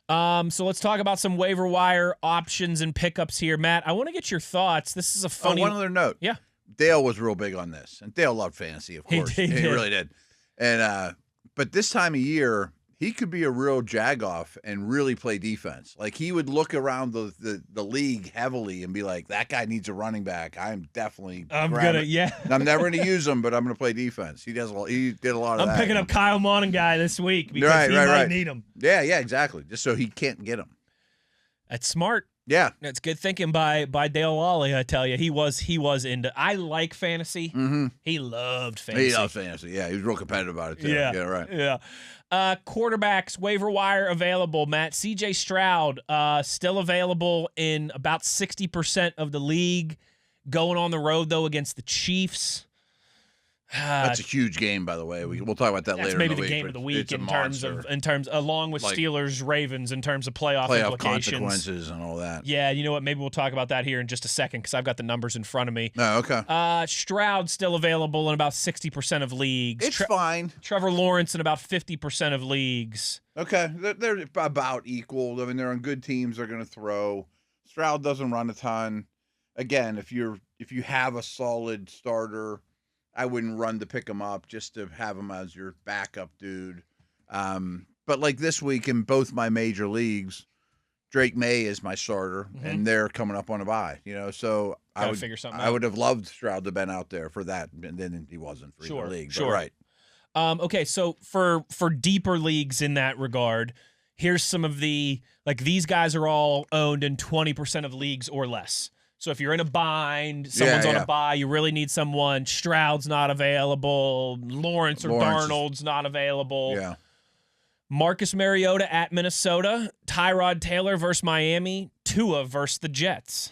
Speaker 2: So let's talk about some waiver wire options and pickups here. Matt, I want to get your thoughts. This is a funny
Speaker 3: one other note.
Speaker 2: Yeah.
Speaker 3: Dale was real big on this, and Dale loved fantasy, of course.
Speaker 2: He
Speaker 3: really did. And but this time of year, he could be a real jag-off and really play defense. Like, he would look around the league heavily and be like, that guy needs a running back. I'm never going to use him, but I'm going to play defense. He did a lot of that.
Speaker 2: I'm picking up Kyle Monangai this week because he might need him.
Speaker 3: Yeah, exactly. Just so he can't get him.
Speaker 2: That's smart.
Speaker 3: Yeah.
Speaker 2: That's good thinking by Dale Lally, I tell you. He was into – I like fantasy.
Speaker 3: Mm-hmm.
Speaker 2: He loved fantasy.
Speaker 3: He loved fantasy. Yeah, he was real competitive about it, too.
Speaker 2: Yeah,
Speaker 3: right.
Speaker 2: Yeah. Quarterbacks, waiver wire available, Matt. C.J. Stroud still available in about 60% of the league. Going on the road, though, against the Chiefs.
Speaker 3: That's a huge game, by the way. We'll talk about that later.
Speaker 2: That's maybe
Speaker 3: in the
Speaker 2: the
Speaker 3: week,
Speaker 2: game of the week in
Speaker 3: monster.
Speaker 2: terms along with Steelers Ravens in terms of playoff implications,
Speaker 3: consequences and all that.
Speaker 2: Yeah, you know what? Maybe we'll talk about that here in just a second because I've got the numbers in front of me.
Speaker 3: Oh, okay.
Speaker 2: Stroud still available in about 60% of leagues.
Speaker 3: It's fine.
Speaker 2: Trevor Lawrence in about 50% of leagues.
Speaker 3: Okay, they're about equal. I mean, they're on good teams. They're going to throw. Stroud doesn't run a ton. Again, if you have a solid starter, I wouldn't run to pick him up just to have him as your backup dude. But like this week in both my major leagues, Drake May is my starter, and they're coming up on a bye. So I would have loved Stroud to have been out there for that, and then he wasn't for either league.
Speaker 2: Sure, right. Okay, so for deeper leagues in that regard, here's some of the these guys are all owned in 20% of leagues or less. So if you're in a bind, someone's on a bye, you really need someone. Stroud's not available. Lawrence Darnold's not available.
Speaker 3: Yeah.
Speaker 2: Marcus Mariota at Minnesota. Tyrod Taylor versus Miami. Tua versus the Jets.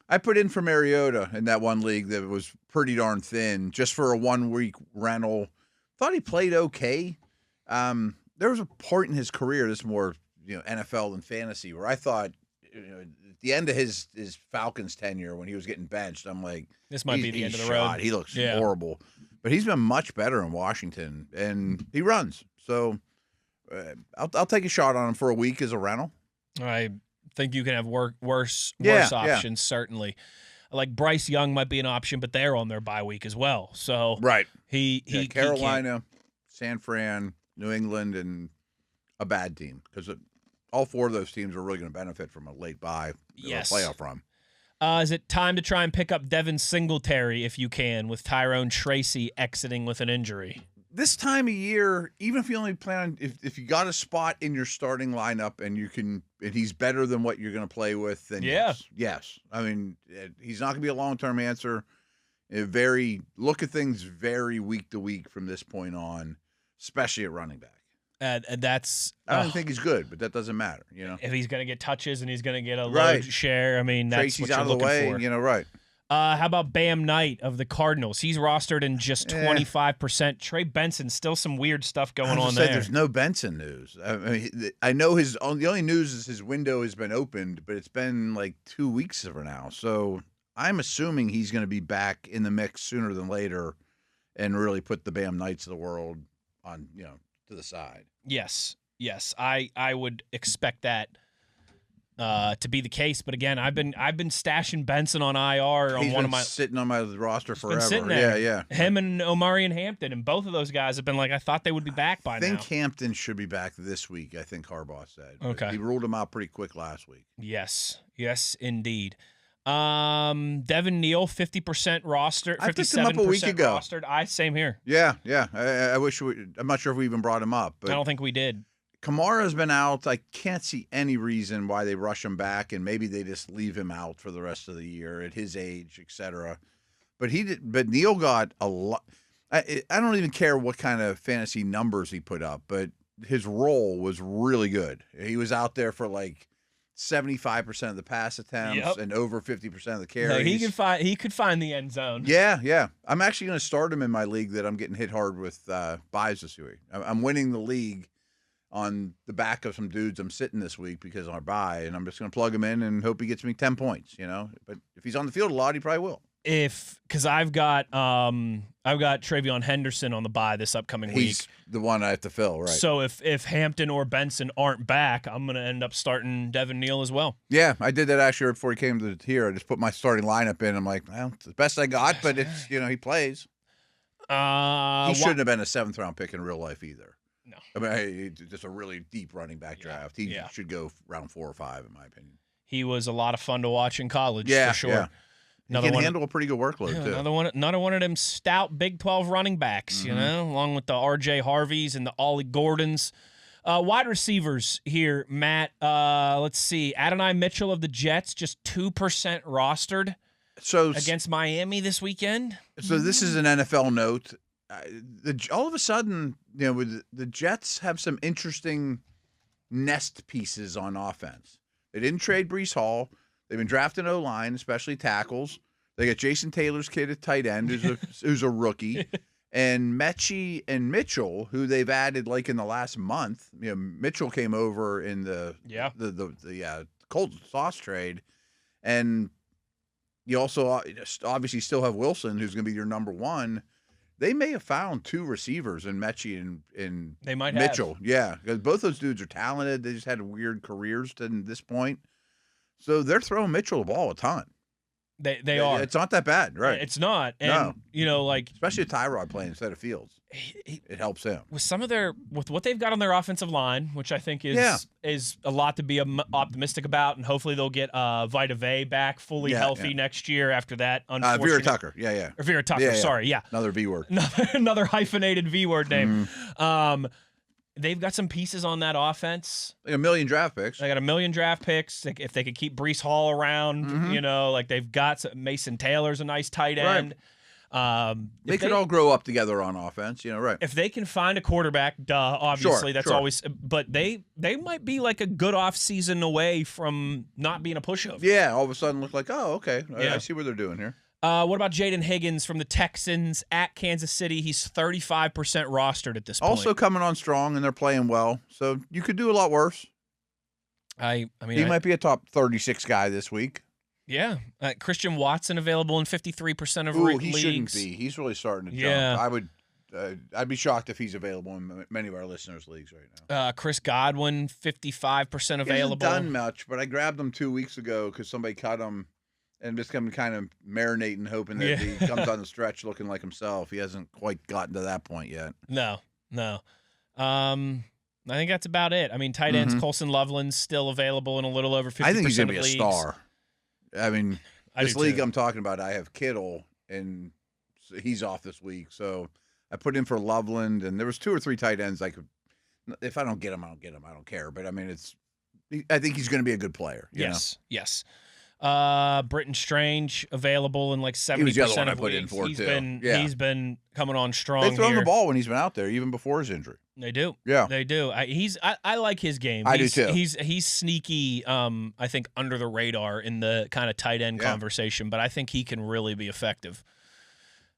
Speaker 3: I put in for Mariota in that one league that was pretty darn thin, just for a 1-week rental. Thought he played okay. There was a point in his career, this is more NFL than fantasy, where I thought at the end of his Falcons tenure when he was getting benched, I'm like,
Speaker 2: this might be the end of the road.
Speaker 3: He looks horrible. But he's been much better in Washington, and he runs. So I'll take a shot on him for a week as a rental.
Speaker 2: I think you can have worse options, certainly. Like Bryce Young might be an option, but they're on their bye week as well. So he
Speaker 3: Carolina, San Fran, New England, and a bad team because all 4 of those teams are really going to benefit from a late bye playoff run.
Speaker 2: Is it time to try and pick up Devin Singletary if you can, with Tyrone Tracy exiting with an injury?
Speaker 3: This time of year, even if you only plan on if you got a spot in your starting lineup and he's better than what you're going to play with, then yes. I mean, he's not going to be a long-term answer. Look at things very week to week from this point on, especially at running back.
Speaker 2: And that's
Speaker 3: I don't think he's good, but that doesn't matter.
Speaker 2: If he's going to get touches and he's going to get a load share, I mean, that's
Speaker 3: Tracy's
Speaker 2: what you're
Speaker 3: out of the
Speaker 2: looking
Speaker 3: way,
Speaker 2: for.
Speaker 3: right.
Speaker 2: How about Bam Knight of the Cardinals? He's rostered in just 25%. Trey Benson, still some weird stuff going on there.
Speaker 3: There's no Benson news. I know the only news is his window has been opened, but it's been like 2 weeks for now. So I'm assuming he's going to be back in the mix sooner than later and really put the Bam Knights of the world on, to the side.
Speaker 2: Yes. I would expect that to be the case, but again, I've been stashing Benson on IR on one of my
Speaker 3: sitting on my roster forever.
Speaker 2: Been sitting there.
Speaker 3: Yeah.
Speaker 2: Him and Omarion Hampton, and both of those guys have been like, I thought they would be back by now.
Speaker 3: I think Hampton should be back this week. I think Harbaugh said.
Speaker 2: Okay,
Speaker 3: he ruled him out pretty quick last week.
Speaker 2: Yes, indeed. Devin Neal, 50% roster.
Speaker 3: I picked him up a week ago.
Speaker 2: Rostered. Same here.
Speaker 3: Yeah. I wish I'm not sure if we even brought him up, but
Speaker 2: I don't think we did.
Speaker 3: Kamara's been out. I can't see any reason why they rush him back, and maybe they just leave him out for the rest of the year at his age, etc. But Neal got a lot. I don't even care what kind of fantasy numbers he put up, but his role was really good. He was out there for like 75% of the pass attempts and over 50% of the carries.
Speaker 2: No, he could find the end zone.
Speaker 3: Yeah. I'm actually going to start him in my league that I'm getting hit hard with buys this week. I'm winning the league on the back of some dudes I'm sitting this week because of our bye, and I'm just going to plug him in and hope he gets me 10 points, But if he's on the field a lot, he probably will.
Speaker 2: Because I've got Travion Henderson on the bye this upcoming week.
Speaker 3: He's the one I have to fill, right?
Speaker 2: So if Hampton or Benson aren't back, I'm going to end up starting Devin Neal as well.
Speaker 3: Yeah, I did that actually before he came to here. I just put my starting lineup in. I'm like, well, it's the best I got, but it's he plays. He shouldn't have been a 7th round pick in real life either.
Speaker 2: No.
Speaker 3: I mean, just a really deep running back draft. He should go round 4 or 5, in my opinion.
Speaker 2: He was a lot of fun to watch in college, for sure.
Speaker 3: Yeah. He can handle a pretty good workload, too.
Speaker 2: Another one of them stout Big 12 running backs, along with the R.J. Harveys and the Ollie Gordons. Wide receivers here, Matt. Let's see. Adonai Mitchell of the Jets, just 2% rostered against Miami this weekend.
Speaker 3: So this is an NFL note. All of a sudden, the Jets have some interesting nest pieces on offense. They didn't trade Breece Hall. They've been drafting O-line, especially tackles. They got Jason Taylor's kid at tight end, who's a rookie, and Mechie and Mitchell, who they've added like in the last month. Mitchell came over in the cold sauce trade, and you also obviously still have Wilson, who's going to be your number one. They may have found 2 receivers in Mechie and
Speaker 2: they might
Speaker 3: Mitchell.
Speaker 2: have.
Speaker 3: Yeah, because both those dudes are talented. They just had weird careers to this point. So they're throwing Mitchell the ball a ton.
Speaker 2: They are.
Speaker 3: It's not that bad, right?
Speaker 2: It's not. And,
Speaker 3: especially with Tyrod playing instead of Fields. It helps him.
Speaker 2: With what they've got on their offensive line, which I think is a lot to be optimistic about, and hopefully they'll get Vita Vea back fully healthy next year after that.
Speaker 3: Vera Tucker. Yeah.
Speaker 2: Or Vera Tucker, sorry, yeah.
Speaker 3: Another V word.
Speaker 2: Another hyphenated V word name. They've got some pieces on that offense.
Speaker 3: Like 1 million draft picks.
Speaker 2: They got 1 million draft picks. If they could keep Breece Hall around, they've got Mason Taylor's a nice tight end.
Speaker 3: Right. They could all grow up together on offense, right?
Speaker 2: If they can find a quarterback, obviously that's always. But they might be like a good off season away from not being a pushover.
Speaker 3: Yeah, all of a sudden look like, oh, okay, I see what they're doing here.
Speaker 2: What about Jaden Higgins from the Texans at Kansas City? He's 35% rostered at this point.
Speaker 3: Also coming on strong, and they're playing well. So you could do a lot worse.
Speaker 2: He
Speaker 3: might be a top 36 guy this week.
Speaker 2: Yeah. Christian Watson available in 53% of leagues.
Speaker 3: He shouldn't be. He's really starting to jump. I'd be shocked if he's available in many of our listeners' leagues right now.
Speaker 2: Chris Godwin, 55% available. He hasn't
Speaker 3: done much, but I grabbed him 2 weeks ago because somebody cut him. And just kind of marinating, hoping that he comes on the stretch looking like himself. He hasn't quite gotten to that point yet.
Speaker 2: No. I think that's about it. I mean, tight ends, Colson Loveland's still available in a little over 50% of leagues.
Speaker 3: I think he's going to be a star. I mean, this league
Speaker 2: too.
Speaker 3: I'm talking about, I have Kittle, and he's off this week. So I put in for Loveland, and there was 2 or 3 tight ends I could – if I don't get him, I don't get him. I don't care. But, I mean, I think he's going to be a good player.
Speaker 2: Yes. Britton Strange available in like 70% of leagues. He's been coming on strong.
Speaker 3: They've thrown the ball when he's been out there, even before his injury.
Speaker 2: They do.
Speaker 3: Yeah.
Speaker 2: They do. I like his game.
Speaker 3: I do too.
Speaker 2: He's sneaky, I think, under the radar in the kind of tight end conversation, but I think he can really be effective.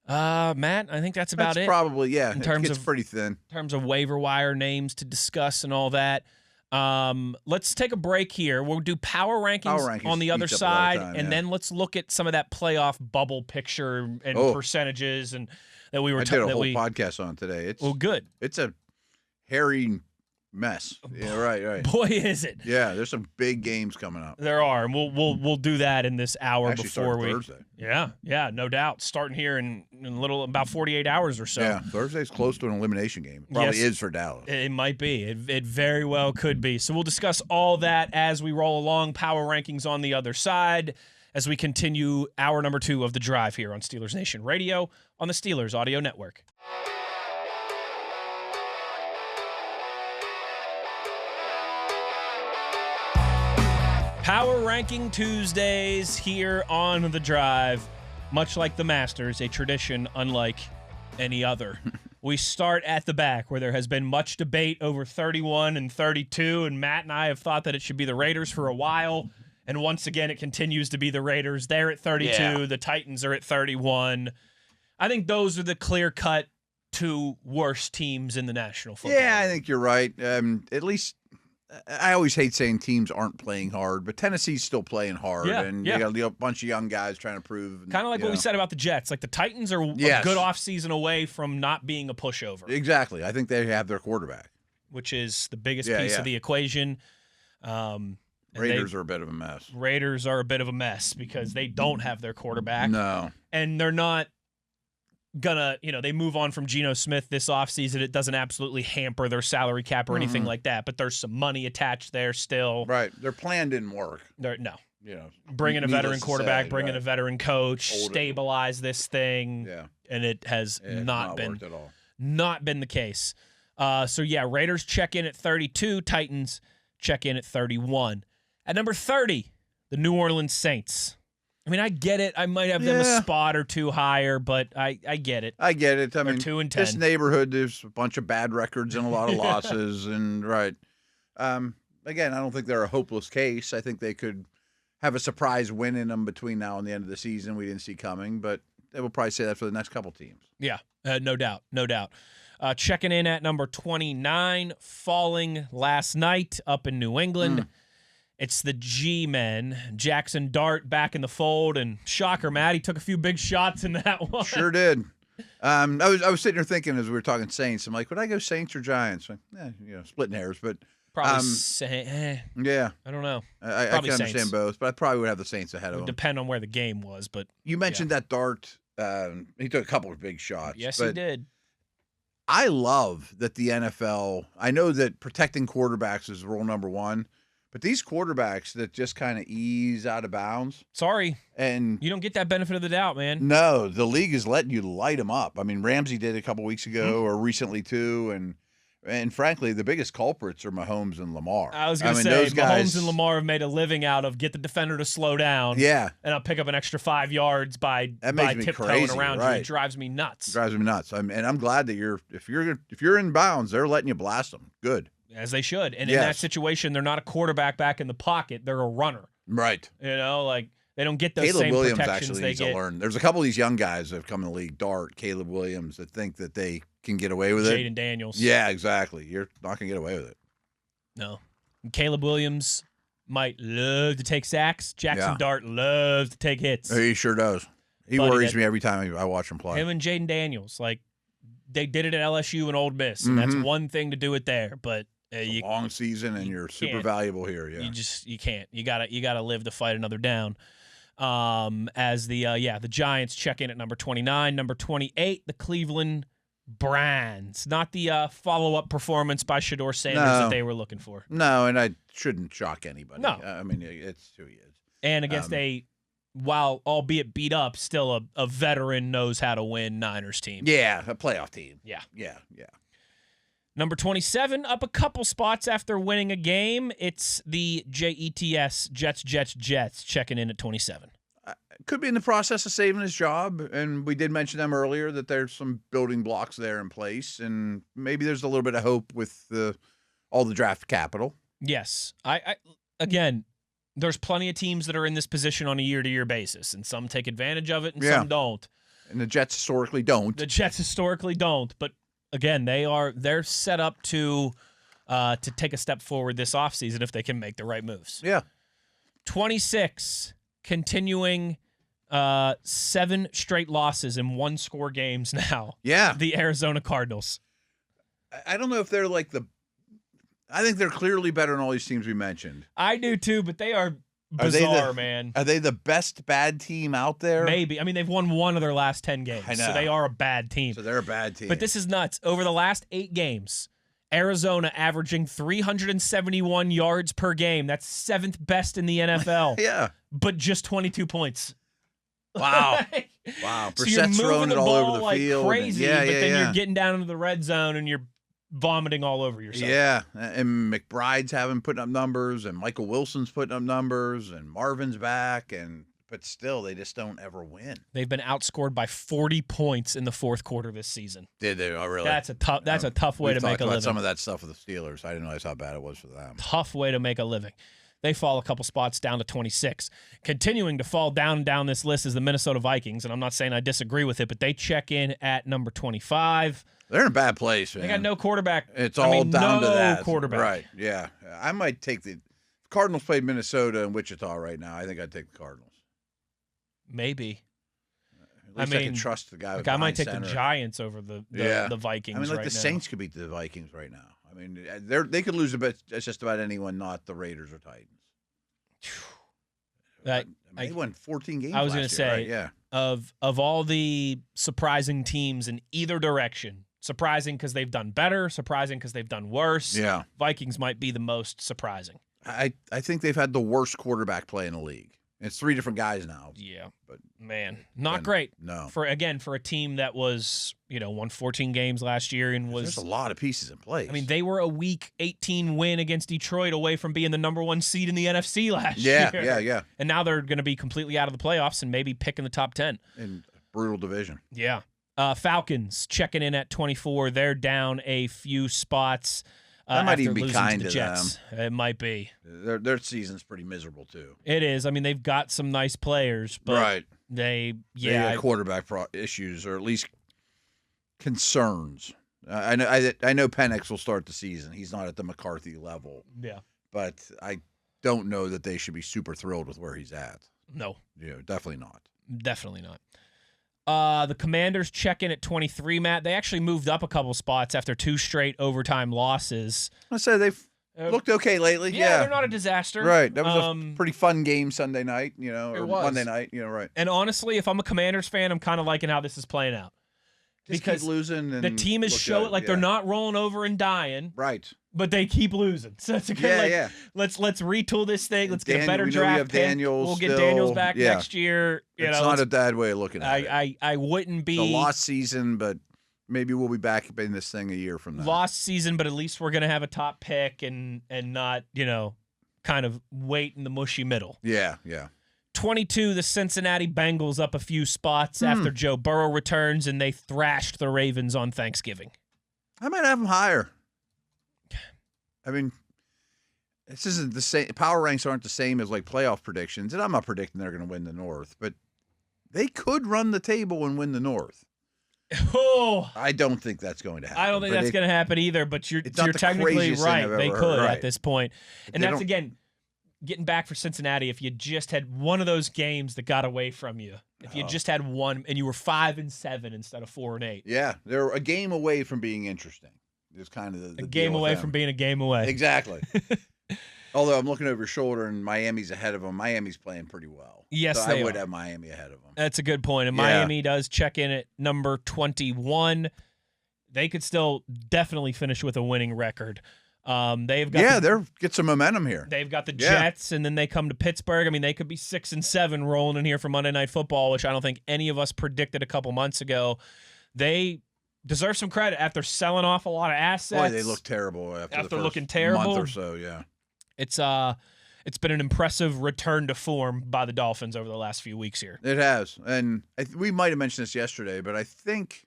Speaker 2: Matt, I think that's about it.
Speaker 3: Probably, yeah.
Speaker 2: In terms
Speaker 3: of pretty thin.
Speaker 2: In terms of waiver wire names to discuss and all that. Let's take a break here. We'll do power rankings on the other side, and then let's look at some of that playoff bubble picture and percentages and that we were
Speaker 3: talking about. I did a whole podcast on today.
Speaker 2: Good.
Speaker 3: It's a hairy mess. Yeah, right.
Speaker 2: Boy, is it.
Speaker 3: Yeah, there's some big games coming up.
Speaker 2: There are, and we'll do that in this hour before we.
Speaker 3: Thursday.
Speaker 2: Yeah, no doubt. Starting here in about 48 hours or so.
Speaker 3: Yeah, Thursday's close to an elimination game. Probably is for Dallas.
Speaker 2: It might be. It very well could be. So we'll discuss all that as we roll along. Power rankings on the other side as we continue hour number 2 of The Drive here on Steelers Nation Radio on the Steelers Audio Network. Power Ranking Tuesdays here on The Drive. Much like the Masters, a tradition unlike any other. We start at the back where there has been much debate over 31 and 32, and Matt and I have thought that it should be the Raiders for a while, and once again it continues to be the Raiders. They're at 32, the Titans are at 31. I think those are the clear-cut 2 worst teams in the National Football League.
Speaker 3: Yeah, I think you're right. At least I always hate saying teams aren't playing hard, but Tennessee's still playing hard, and you got a bunch of young guys trying to prove.
Speaker 2: Kind of like what we said about the Jets. Like the Titans are a good offseason away from not being a pushover.
Speaker 3: Exactly. I think they have their quarterback,
Speaker 2: which is the biggest piece of the equation.
Speaker 3: Raiders are a bit of a mess.
Speaker 2: Raiders are a bit of a mess because they don't have their quarterback.
Speaker 3: No.
Speaker 2: And they're not gonna, they move on from Geno Smith this offseason. It doesn't absolutely hamper their salary cap or anything like that, but there's some money attached there still.
Speaker 3: Right. Their plan didn't work.
Speaker 2: No. Bring in a veteran quarterback, bring in a veteran coach, stabilize this thing.
Speaker 3: Yeah.
Speaker 2: And it has not been
Speaker 3: worked at all.
Speaker 2: Not been the case. Raiders check in at 32, Titans check in at 31. At number 30, the New Orleans Saints. I mean, I get it. I might have them a spot or 2 higher, but I get it.
Speaker 3: I get it. I mean,
Speaker 2: 2 and 10.
Speaker 3: This neighborhood, there's a bunch of bad records and a lot of losses, and again, I don't think they're a hopeless case. I think they could have a surprise win in them between now and the end of the season we didn't see coming, but they will probably say that for the next couple teams.
Speaker 2: Yeah, no doubt. Checking in at number 29, falling last night up in New England. It's the G-men, Jackson Dart back in the fold, and shocker, Matt, he took a few big shots in that one.
Speaker 3: Sure did. I was sitting here thinking as we were talking Saints, I'm like, would I go Saints or Giants? Like, splitting hairs, but
Speaker 2: probably
Speaker 3: yeah,
Speaker 2: I don't know.
Speaker 3: I can understand both, but I probably would have the Saints ahead of them.
Speaker 2: Depend on where the game was, but
Speaker 3: you mentioned that Dart. He took a couple of big shots.
Speaker 2: Yes, he did.
Speaker 3: I love that the NFL. I know that protecting quarterbacks is rule number 1. But these quarterbacks that just kind of ease out of bounds.
Speaker 2: Sorry.
Speaker 3: And
Speaker 2: you don't get that benefit of the doubt, man.
Speaker 3: No, the league is letting you light them up. I mean, Ramsey did it a couple weeks ago or recently too. And frankly, the biggest culprits are Mahomes and Lamar.
Speaker 2: I was going to say,
Speaker 3: those guys,
Speaker 2: Mahomes and Lamar have made a living out of get the defender to slow down.
Speaker 3: Yeah.
Speaker 2: And I'll pick up an extra 5 yards by tiptoeing around you. It drives me nuts.
Speaker 3: And I'm glad that if you're in bounds, they're letting you blast them. Good.
Speaker 2: As they should. And in that situation, they're not a quarterback back in the pocket. They're a runner.
Speaker 3: Right.
Speaker 2: They don't get those same
Speaker 3: Williams
Speaker 2: protections they get.
Speaker 3: To learn. There's a couple of these young guys that have come in the league, Dart, Caleb Williams, that think that they can get away with it.
Speaker 2: Jaden Daniels.
Speaker 3: Yeah, exactly. You're not going to get away with it.
Speaker 2: No. And Caleb Williams might love to take sacks. Jackson Dart loves to take hits.
Speaker 3: He sure does. He worries me every time I watch him play.
Speaker 2: Him and Jaden Daniels. They did it at LSU and Ole Miss, and that's one thing to do it there, but
Speaker 3: it's a long season, and you're super valuable here. Yeah,
Speaker 2: you can't. You gotta live to fight another down. As the Giants check in at number 29, number 28, the Cleveland Browns. Not the follow-up performance by Shedeur Sanders that they were looking for.
Speaker 3: No, and I shouldn't shock anybody.
Speaker 2: No,
Speaker 3: I mean it's who he is.
Speaker 2: And against while albeit beat up, still a veteran knows how to win Niners team.
Speaker 3: Yeah, a playoff team.
Speaker 2: Yeah.
Speaker 3: Number
Speaker 2: 27, up a couple spots after winning a game. It's the Jets, Jets, checking in at 27.
Speaker 3: could be in the process of saving his job, and we did mention them earlier that there's some building blocks there in place, and maybe there's a little bit of hope with all the draft capital.
Speaker 2: Yes. I again, there's plenty of teams that are in this position on a year-to-year basis, and some take advantage of it and some don't.
Speaker 3: And the Jets historically don't.
Speaker 2: But again, they're set up to take a step forward this offseason if they can make the right moves.
Speaker 3: Yeah.
Speaker 2: 26, continuing 7 straight losses in one-score games now.
Speaker 3: Yeah.
Speaker 2: The Arizona Cardinals.
Speaker 3: I don't know if they're I think they're clearly better than all these teams we mentioned.
Speaker 2: I do too, but they are bizarre, man.
Speaker 3: Are they the best bad team out there?
Speaker 2: Maybe. I mean, they've won 1 of their last 10 games.
Speaker 3: I know.
Speaker 2: So they are a bad team.
Speaker 3: So they're a bad team.
Speaker 2: But this is nuts. Over the last 8 games, Arizona averaging 371 yards per game. That's 7th best in the NFL.
Speaker 3: Yeah.
Speaker 2: But just 22 points.
Speaker 3: Wow. Wow.
Speaker 2: So you're
Speaker 3: Brissett's
Speaker 2: moving
Speaker 3: throwing
Speaker 2: the
Speaker 3: it all
Speaker 2: ball
Speaker 3: over the
Speaker 2: like
Speaker 3: field.
Speaker 2: crazy, but then you're getting down into the red zone and you're vomiting all over yourself.
Speaker 3: Yeah. And McBride's putting up numbers, and Michael Wilson's putting up numbers, and Marvin's back, but still, they just don't ever win.
Speaker 2: They've been outscored by 40 points in the 4th quarter this season.
Speaker 3: Did they? Oh, really?
Speaker 2: That's a tough way to make a living.
Speaker 3: Some of that stuff with the Steelers. I didn't realize how bad it was for them.
Speaker 2: Tough way to make a living. They fall a couple spots down to 26. Continuing to fall down this list is the Minnesota Vikings, and I'm not saying I disagree with it, but they check in at number 25.
Speaker 3: They're in a bad place, man.
Speaker 2: They got no quarterback.
Speaker 3: It's all down to that.
Speaker 2: Quarterback.
Speaker 3: Right, yeah. I might take the Cardinals played Minnesota and Wichita right now. I think I'd take the Cardinals.
Speaker 2: They
Speaker 3: At least I can trust the guy.
Speaker 2: I might take the Giants over the Vikings.
Speaker 3: I mean,
Speaker 2: the
Speaker 3: Saints could beat the Vikings right now. I mean, they could lose just about anyone, not the Raiders or Titans. They won 14 games.
Speaker 2: I was
Speaker 3: going to
Speaker 2: say,
Speaker 3: right? Yeah.
Speaker 2: Of all the surprising teams in either direction, surprising because they've done better, surprising because they've done worse.
Speaker 3: Yeah,
Speaker 2: Vikings might be the most surprising.
Speaker 3: I think they've had the worst quarterback play in the league. It's 3 different guys now.
Speaker 2: Yeah, but man, not great.
Speaker 3: No,
Speaker 2: for a team that was won 14 games last year and was
Speaker 3: there's a lot of pieces in place.
Speaker 2: I mean, they were a Week 18 win against Detroit away from being the number 1 seed in the NFC last year.
Speaker 3: Yeah.
Speaker 2: And now they're going to be completely out of the playoffs and maybe picking the top 10
Speaker 3: in a brutal division.
Speaker 2: Yeah, Falcons checking in at 24. They're down a few spots.
Speaker 3: That might even be kind to
Speaker 2: Jets.
Speaker 3: them.
Speaker 2: It might be.
Speaker 3: Their season's pretty miserable too.
Speaker 2: It is. I mean, they've got some nice players, but they got
Speaker 3: quarterback issues, or at least concerns. I know Penix will start the season. He's not at the McCarthy level.
Speaker 2: Yeah,
Speaker 3: but I don't know that they should be super thrilled with where he's at.
Speaker 2: No,
Speaker 3: definitely not.
Speaker 2: Definitely not. The Commanders check in at 23, Matt. They actually moved up a couple spots after 2 straight overtime losses.
Speaker 3: I say they've looked okay lately.
Speaker 2: Yeah, they're not a disaster.
Speaker 3: Right. That was a pretty fun game Sunday night, or Monday night, right.
Speaker 2: And honestly, if I'm a Commanders fan, I'm kind of liking how this is playing out.
Speaker 3: Just because keep losing and
Speaker 2: the team is showing they're not rolling over and dying.
Speaker 3: Right.
Speaker 2: But they keep losing. So it's a good let's retool this thing. Let's get a better draft pick. We'll get Daniels back next year.
Speaker 3: It's not a bad way of looking at
Speaker 2: it. I wouldn't be
Speaker 3: a lost season, but maybe we'll be back in this thing a year from now.
Speaker 2: Lost season, but at least we're gonna have a top pick and not, kind of wait in the mushy middle.
Speaker 3: Yeah.
Speaker 2: 22, the Cincinnati Bengals up a few spots after Joe Burrow returns, and they thrashed the Ravens on Thanksgiving.
Speaker 3: I might have them higher. I mean, this isn't the same. Power ranks aren't the same as like playoff predictions, and I'm not predicting they're going to win the North, but they could run the table and win the North.
Speaker 2: Oh,
Speaker 3: I don't think that's going to happen.
Speaker 2: I don't think that's going to happen either, but you're technically right. They could at this point. And that's, again, getting back for Cincinnati, if you just had one of those games that got away from you, if you just had one and you were 5-7 instead of 4-8.
Speaker 3: Yeah, they're a game away from being interesting. It's kind of the
Speaker 2: game away from being a game away.
Speaker 3: Exactly. Although I'm looking over your shoulder and Miami's ahead of them. Miami's playing pretty well.
Speaker 2: Yes,
Speaker 3: so I would have Miami ahead of them.
Speaker 2: That's a good point. And Miami does check in at number 21. They could still definitely finish with a winning record. They've got
Speaker 3: they're get some momentum here.
Speaker 2: They've got the Jets, and then they come to Pittsburgh. I mean, they could be 6-7 rolling in here for Monday Night Football, which I don't think any of us predicted a couple months ago. They deserve some credit after selling off a lot of assets.
Speaker 3: Boy, they look terrible after the first
Speaker 2: looking terrible
Speaker 3: month or so. Yeah,
Speaker 2: it's it's been an impressive return to form by the Dolphins over the last few weeks here.
Speaker 3: It has. And we might have mentioned this yesterday, but I think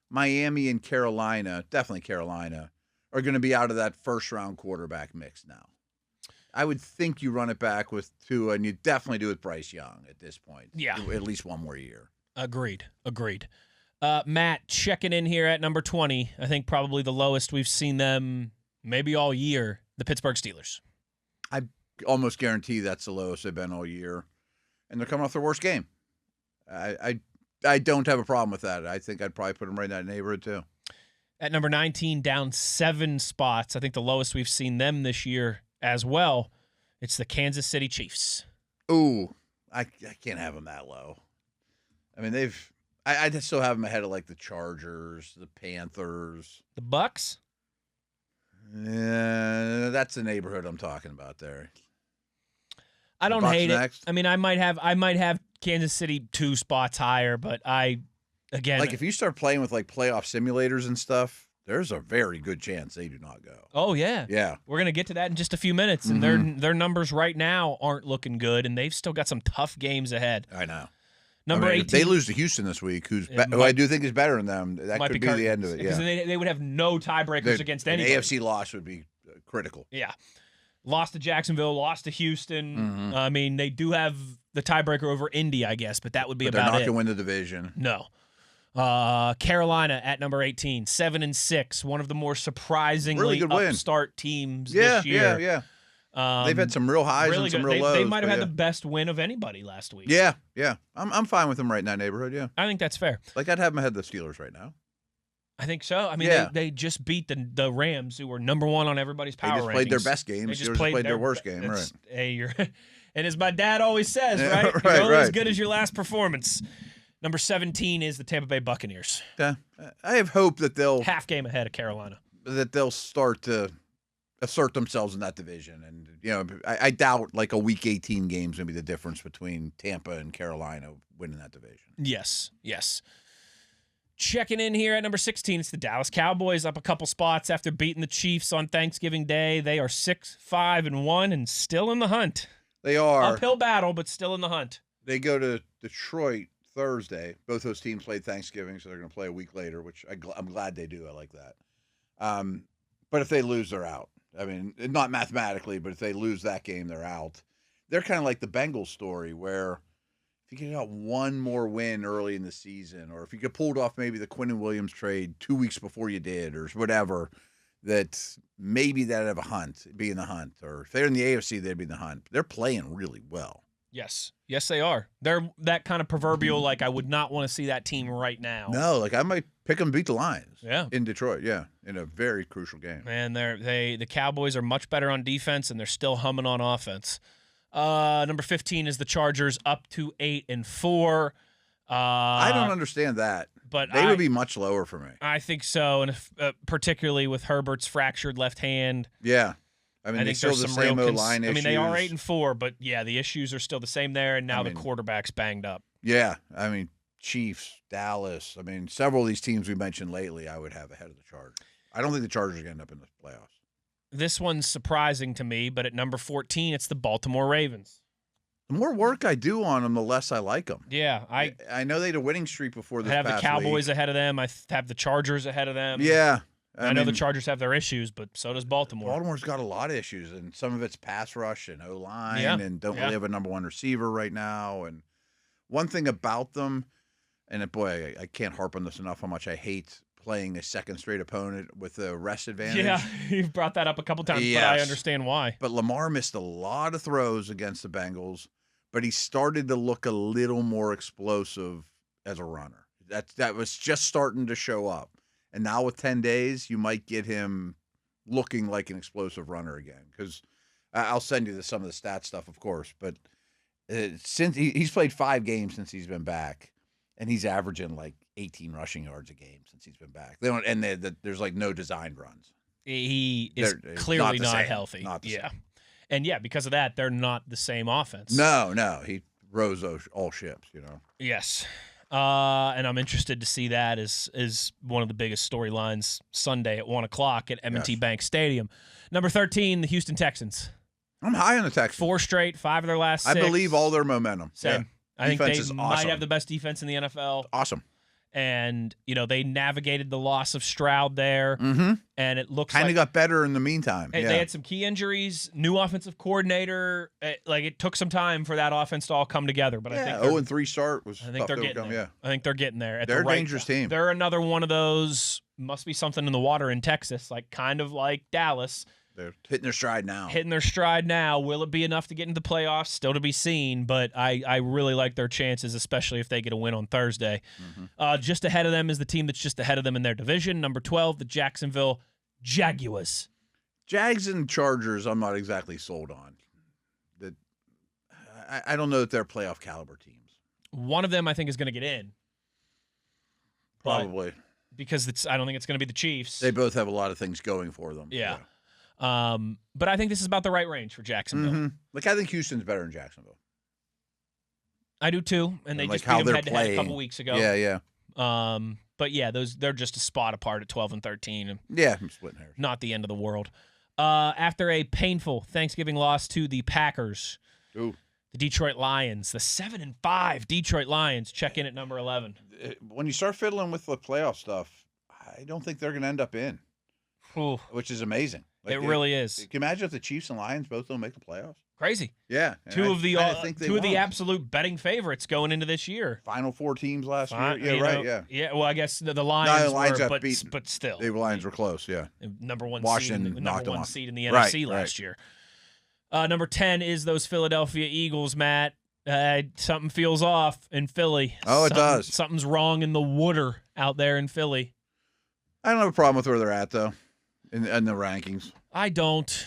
Speaker 3: Miami and Carolina, definitely Carolina, are going to be out of that first-round quarterback mix now. I would think you run it back with Tua, and you definitely do with Bryce Young at this point.
Speaker 2: Yeah.
Speaker 3: At least one more year.
Speaker 2: Agreed. Matt, checking in here at number 20. I think probably the lowest we've seen them maybe all year, the Pittsburgh Steelers.
Speaker 3: I almost guarantee that's the lowest they've been all year. And they're coming off their worst game. I don't have a problem with that. I think I'd probably put them right in that neighborhood, too.
Speaker 2: At number 19, down 7 spots. I think the lowest we've seen them this year as well. It's the Kansas City Chiefs.
Speaker 3: Ooh, I can't have them that low. I mean, I'd still have them ahead of, like, the Chargers, the Panthers.
Speaker 2: The Bucks?
Speaker 3: Yeah, that's the neighborhood I'm talking about there.
Speaker 2: I don't hate it. I mean, I might have Kansas City 2 spots higher, but again,
Speaker 3: like if you start playing with like playoff simulators and stuff, there's a very good chance they do not go.
Speaker 2: Oh yeah.
Speaker 3: Yeah.
Speaker 2: We're going to get to that in just a few minutes, and their numbers right now aren't looking good, and they've still got some tough games ahead.
Speaker 3: I know.
Speaker 2: Number 18.
Speaker 3: If they lose to Houston this week, who I do think is better than them, that could be the end of it.
Speaker 2: Because they would have no tiebreakers against anybody.
Speaker 3: An AFC loss would be critical.
Speaker 2: Yeah. Lost to Jacksonville, lost to Houston. I mean, they do have the tiebreaker over Indy, I guess, but that would be about it.
Speaker 3: They're not going to win the division.
Speaker 2: No. Carolina at number 18, 7-6, one of the more surprisingly upstart teams this year.
Speaker 3: Yeah. They've had some real highs and some real lows.
Speaker 2: They might have had the best win of anybody last week.
Speaker 3: Yeah. I'm fine with them right in that neighborhood, yeah.
Speaker 2: I think that's fair.
Speaker 3: Like, I'd have them ahead of the Steelers right now.
Speaker 2: I think so. I mean, they just beat the Rams, who were number 1 on everybody's power rankings.
Speaker 3: They just played their best game. They just played their worst game, right.
Speaker 2: Hey, and as my dad always says, right? You're only as good as your last performance. Number 17 is the Tampa Bay Buccaneers.
Speaker 3: Yeah. I have hope that they'll...
Speaker 2: half game ahead of Carolina.
Speaker 3: That they'll start to assert themselves in that division. And, I doubt like a Week 18 game's going to be the difference between Tampa and Carolina winning that division.
Speaker 2: Yes. Checking in here at number 16, it's the Dallas Cowboys, up a couple spots after beating the Chiefs on Thanksgiving Day. They are 6-5-1 and still in the hunt.
Speaker 3: They are.
Speaker 2: Uphill battle, but still in the hunt.
Speaker 3: They go to Detroit Thursday. Both those teams played Thanksgiving, so they're going to play a week later, which I'm glad they do. I like that. But if they lose, they're out. I mean, not mathematically, but if they lose that game, they're out. They're kind of like the Bengals story, where if you get out one more win early in the season, or if you could pull off maybe the Quinn Williams trade 2 weeks before you did, or whatever, that maybe they'd have be in the hunt. Or if they're in the AFC, they'd be in the hunt. They're playing really well.
Speaker 2: Yes, they are. They're that kind of proverbial, like, I would not want to see that team right now.
Speaker 3: No, like, I might pick them to beat the Lions.
Speaker 2: Yeah.
Speaker 3: In Detroit, yeah, in a very crucial game.
Speaker 2: Man, the Cowboys are much better on defense, and they're still humming on offense. Number 15 is the Chargers, up to 8-4.
Speaker 3: I don't understand that.
Speaker 2: But
Speaker 3: they would be much lower for me.
Speaker 2: I think so, and particularly with Herbert's fractured left hand.
Speaker 3: Yeah. I mean, they still the same O-line issues.
Speaker 2: I mean, they are 8-4, but yeah, the issues are still the same there, and now the quarterback's banged up.
Speaker 3: Yeah. I mean, Chiefs, Dallas. I mean, several of these teams we mentioned lately I would have ahead of the Chargers. I don't think the Chargers are going to end up in the playoffs.
Speaker 2: This one's surprising to me, but at number 14, it's the Baltimore Ravens.
Speaker 3: The more work I do on them, the less I like them.
Speaker 2: Yeah.
Speaker 3: I know they had a winning streak before this past week.
Speaker 2: I have the Cowboys ahead of them. I have the Chargers ahead of them.
Speaker 3: Yeah.
Speaker 2: I know the Chargers have their issues, but so does Baltimore.
Speaker 3: Baltimore's got a lot of issues, and some of it's pass rush and O-line, and don't really have a number 1 receiver right now. And one thing about them, and boy, I can't harp on this enough, how much I hate playing a second straight opponent with the rest advantage.
Speaker 2: Yeah, you've brought that up a couple times, but I understand why.
Speaker 3: But Lamar missed a lot of throws against the Bengals, but he started to look a little more explosive as a runner. That was just starting to show up. And now with 10 days, you might get him looking like an explosive runner again. Because I'll send you some of the stat stuff, of course. But since he's played 5 games since he's been back, and he's averaging like 18 rushing yards a game since he's been back. There's like no designed runs.
Speaker 2: He is clearly not healthy.
Speaker 3: Not the same.
Speaker 2: And because of that, they're not the same offense.
Speaker 3: No, he rose all ships.
Speaker 2: Yes. And I'm interested to see that as one of the biggest storylines Sunday at 1:00 at M&T Bank Stadium. Number 13, the Houston Texans.
Speaker 3: I'm high on the Texans.
Speaker 2: 4 straight, 5 of their last 6.
Speaker 3: I believe all their momentum.
Speaker 2: Same.
Speaker 3: Yeah.
Speaker 2: I think
Speaker 3: Defense
Speaker 2: they
Speaker 3: is
Speaker 2: might
Speaker 3: awesome.
Speaker 2: have the best defense in the NFL.
Speaker 3: Awesome.
Speaker 2: And, they navigated the loss of Stroud there.
Speaker 3: Mm-hmm.
Speaker 2: And it looks
Speaker 3: kind of
Speaker 2: like
Speaker 3: got better in the meantime.
Speaker 2: They had some key injuries, new offensive coordinator. It took some time for that offense to all come together. But I think
Speaker 3: 0-3 start was
Speaker 2: I think they're getting there.
Speaker 3: Yeah.
Speaker 2: I think they're getting there.
Speaker 3: They're a dangerous team.
Speaker 2: They're another one of those, must be something in the water in Texas, kind of like Dallas.
Speaker 3: They're hitting their stride
Speaker 2: now. Will it be enough to get into the playoffs? Still to be seen, but I really like their chances, especially if they get a win on Thursday. Mm-hmm. Just ahead of them is the team that's just ahead of them in their division, number 12, the Jacksonville Jaguars.
Speaker 3: Jags and Chargers, I'm not exactly sold on. I don't know that they're playoff caliber teams.
Speaker 2: One of them I think is going to get in.
Speaker 3: Probably.
Speaker 2: Because I don't think it's going to be the Chiefs.
Speaker 3: They both have a lot of things going for them.
Speaker 2: Yeah. But I think this is about the right range for Jacksonville.
Speaker 3: Mm-hmm. I think Houston's better than Jacksonville.
Speaker 2: I do too, and they just beat them head-to-head a couple weeks ago.
Speaker 3: Yeah.
Speaker 2: But yeah, they're just a spot apart at 12 and 13.
Speaker 3: Yeah, I'm splitting hairs.
Speaker 2: Not the end of the world. After a painful Thanksgiving loss to the Packers, the Detroit Lions, the 7-5 Detroit Lions, check in at number 11.
Speaker 3: When you start fiddling with the playoff stuff, I don't think they're going to end up in, which is amazing.
Speaker 2: It really is.
Speaker 3: Can you imagine if the Chiefs and Lions both don't make the playoffs?
Speaker 2: Crazy.
Speaker 3: Yeah.
Speaker 2: Two of the absolute betting favorites going into this year.
Speaker 3: Final 4 teams last year. Yeah, right. Yeah.
Speaker 2: Yeah. Well, I guess the Lions were, but still,
Speaker 3: the Lions were close. Yeah.
Speaker 2: Number one
Speaker 3: Washington
Speaker 2: seed in the NFC last year. Number 10 is those Philadelphia Eagles, Matt. Something feels off in Philly.
Speaker 3: Oh, it does.
Speaker 2: Something's wrong in the water out there in Philly.
Speaker 3: I don't have a problem with where they're at, though, in the rankings.
Speaker 2: I don't.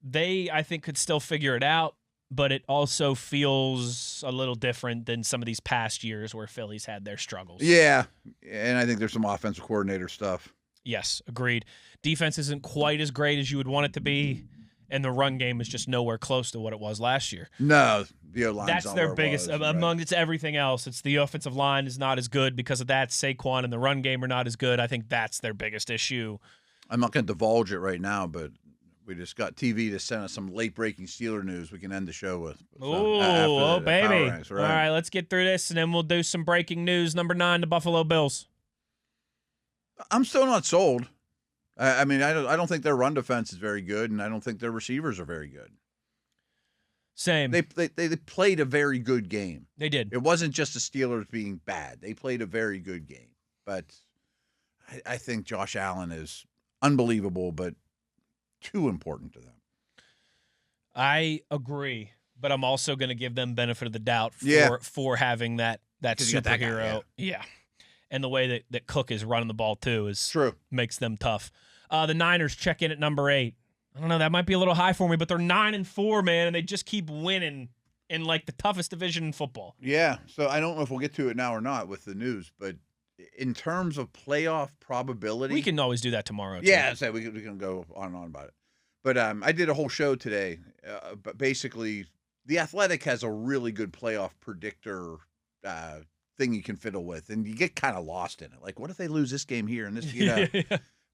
Speaker 2: They, I think, could still figure it out, but it also feels a little different than some of these past years where Philly's had their struggles.
Speaker 3: Yeah, and I think there's some offensive coordinator stuff.
Speaker 2: Yes, agreed. Defense isn't quite as great as you would want it to be, and the run game is just nowhere close to what it was last year.
Speaker 3: No, the O-line's
Speaker 2: that's their biggest among it's everything else. It's the offensive line is not as good because of that. Saquon and the run game are not as good. I think that's their biggest issue.
Speaker 3: I'm not going to divulge it right now, but we just got TV to send us some late-breaking Steeler news we can end the show with.
Speaker 2: So, baby.
Speaker 3: Ranks,
Speaker 2: right? All right, let's get through this, and then we'll do some breaking news. Number 9, the Buffalo Bills.
Speaker 3: I'm still not sold. I mean, I don't think their run defense is very good, and I don't think their receivers are very good.
Speaker 2: Same.
Speaker 3: They played a very good game.
Speaker 2: They did.
Speaker 3: It wasn't just the Steelers being bad. They played a very good game. But I think Josh Allen is unbelievable, but too important to them.
Speaker 2: I agree, but I'm also going to give them benefit of the doubt for having that superhero. Yeah. And the way that Cook is running the ball too is
Speaker 3: true.
Speaker 2: Makes them tough. The Niners check in at number 8. I don't know, that might be a little high for me, but they're 9-4, man, and they just keep winning in the toughest division in football.
Speaker 3: Yeah. So I don't know if we'll get to it now or not with the news, but in terms of playoff probability,
Speaker 2: we can always do that tomorrow.
Speaker 3: Yeah, so we can go on and on about it. But I did a whole show today. But basically, The Athletic has a really good playoff predictor thing you can fiddle with, and you get kind of lost in it. Like, what if they lose this game here and this? Yeah.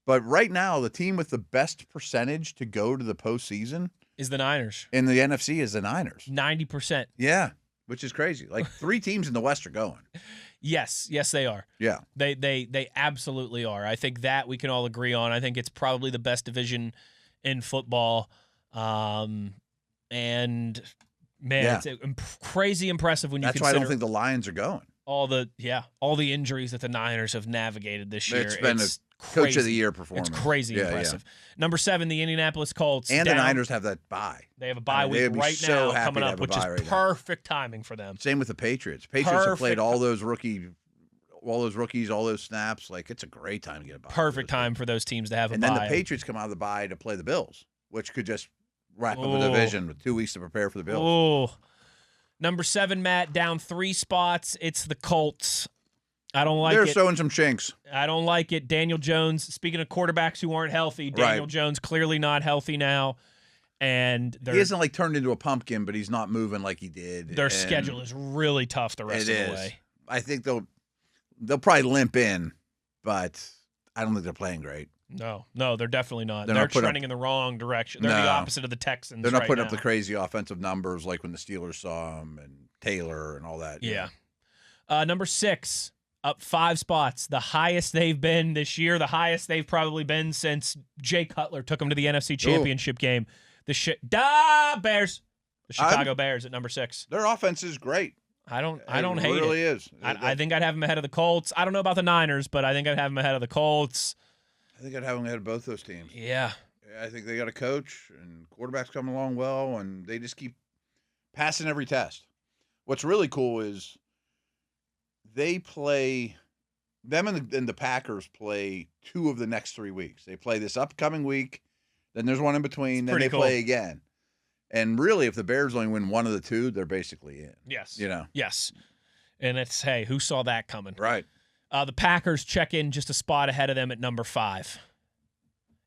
Speaker 3: But right now, the team with the best percentage to go to the postseason
Speaker 2: is the Niners.
Speaker 3: In the NFC is the Niners.
Speaker 2: 90%.
Speaker 3: Yeah, which is crazy. Like 3 teams in the West are going.
Speaker 2: Yes, they are.
Speaker 3: Yeah.
Speaker 2: They absolutely are. I think that we can all agree on. I think it's probably the best division in football. And man, it's crazy impressive when you consider.
Speaker 3: That's why I don't think the Lions are going.
Speaker 2: All the injuries that the Niners have navigated this year.
Speaker 3: It's been a Coach of the Year performance.
Speaker 2: It's crazy impressive. Yeah. Number 7, the Indianapolis Colts.
Speaker 3: And the Niners have that bye.
Speaker 2: They have a bye week right now coming up, which is perfect timing for them.
Speaker 3: Same with the Patriots. Patriots have played all those rookies, all those snaps. Like, it's a great time to get a bye.
Speaker 2: Perfect time for those teams to have a bye.
Speaker 3: And then the Patriots come out of the bye to play the Bills, which could just wrap up the division with 2 weeks to prepare for the Bills.
Speaker 2: Oh. Number 7, Matt, down 3 spots. It's the Colts. I don't like it.
Speaker 3: They're showing some chinks.
Speaker 2: I don't like it. Daniel Jones, speaking of quarterbacks who aren't healthy, Daniel Jones clearly not healthy now. And
Speaker 3: he isn't turned into a pumpkin, but he's not moving like he did.
Speaker 2: Their schedule is really tough the rest of the way.
Speaker 3: I think they'll probably limp in, but I don't think they're playing great.
Speaker 2: No, they're definitely not.
Speaker 3: They're
Speaker 2: They're
Speaker 3: not putting
Speaker 2: trending in the wrong direction. They're the opposite of the Texans.
Speaker 3: They're not
Speaker 2: right
Speaker 3: putting
Speaker 2: now.
Speaker 3: up the crazy offensive numbers like when the Steelers saw them and Taylor and all that.
Speaker 2: Yeah. Number 6, up 5 spots. The highest they've been this year. The highest they've probably been since Jay Cutler took them to the NFC Championship game. The Bears. The Chicago Bears at number 6.
Speaker 3: Their offense is great.
Speaker 2: I don't hate it.
Speaker 3: It really is.
Speaker 2: I think I'd have them ahead of the Colts. I don't know about the Niners, but I think I'd have them ahead of the Colts.
Speaker 3: I think I'd have them ahead of both those teams.
Speaker 2: Yeah.
Speaker 3: I think they got a coach and quarterback's coming along well, and they just keep passing every test. What's really cool is they play them and the Packers play 2 of the next 3 weeks. They play this upcoming week, then there's one in between, then they play again. And really, if the Bears only win 1 of the 2, they're basically in.
Speaker 2: Yes.
Speaker 3: Yes.
Speaker 2: And it's, hey, who saw that coming?
Speaker 3: Right.
Speaker 2: The Packers check in just a spot ahead of them at number 5.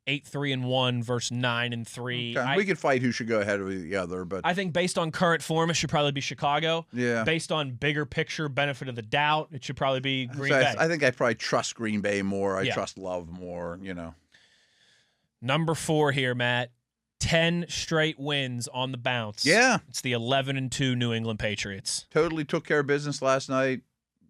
Speaker 2: 8-3-1 versus 9-3.
Speaker 3: Okay. We could fight who should go ahead of the other, but
Speaker 2: I think based on current form, it should probably be Chicago.
Speaker 3: Yeah.
Speaker 2: Based on bigger picture, benefit of the doubt, it should probably be Green Bay.
Speaker 3: I think I probably trust Green Bay more. I trust Love more.
Speaker 2: Number 4 here, Matt. 10 straight wins on the bounce.
Speaker 3: Yeah.
Speaker 2: It's the 11-2 New England Patriots.
Speaker 3: Totally took care of business last night.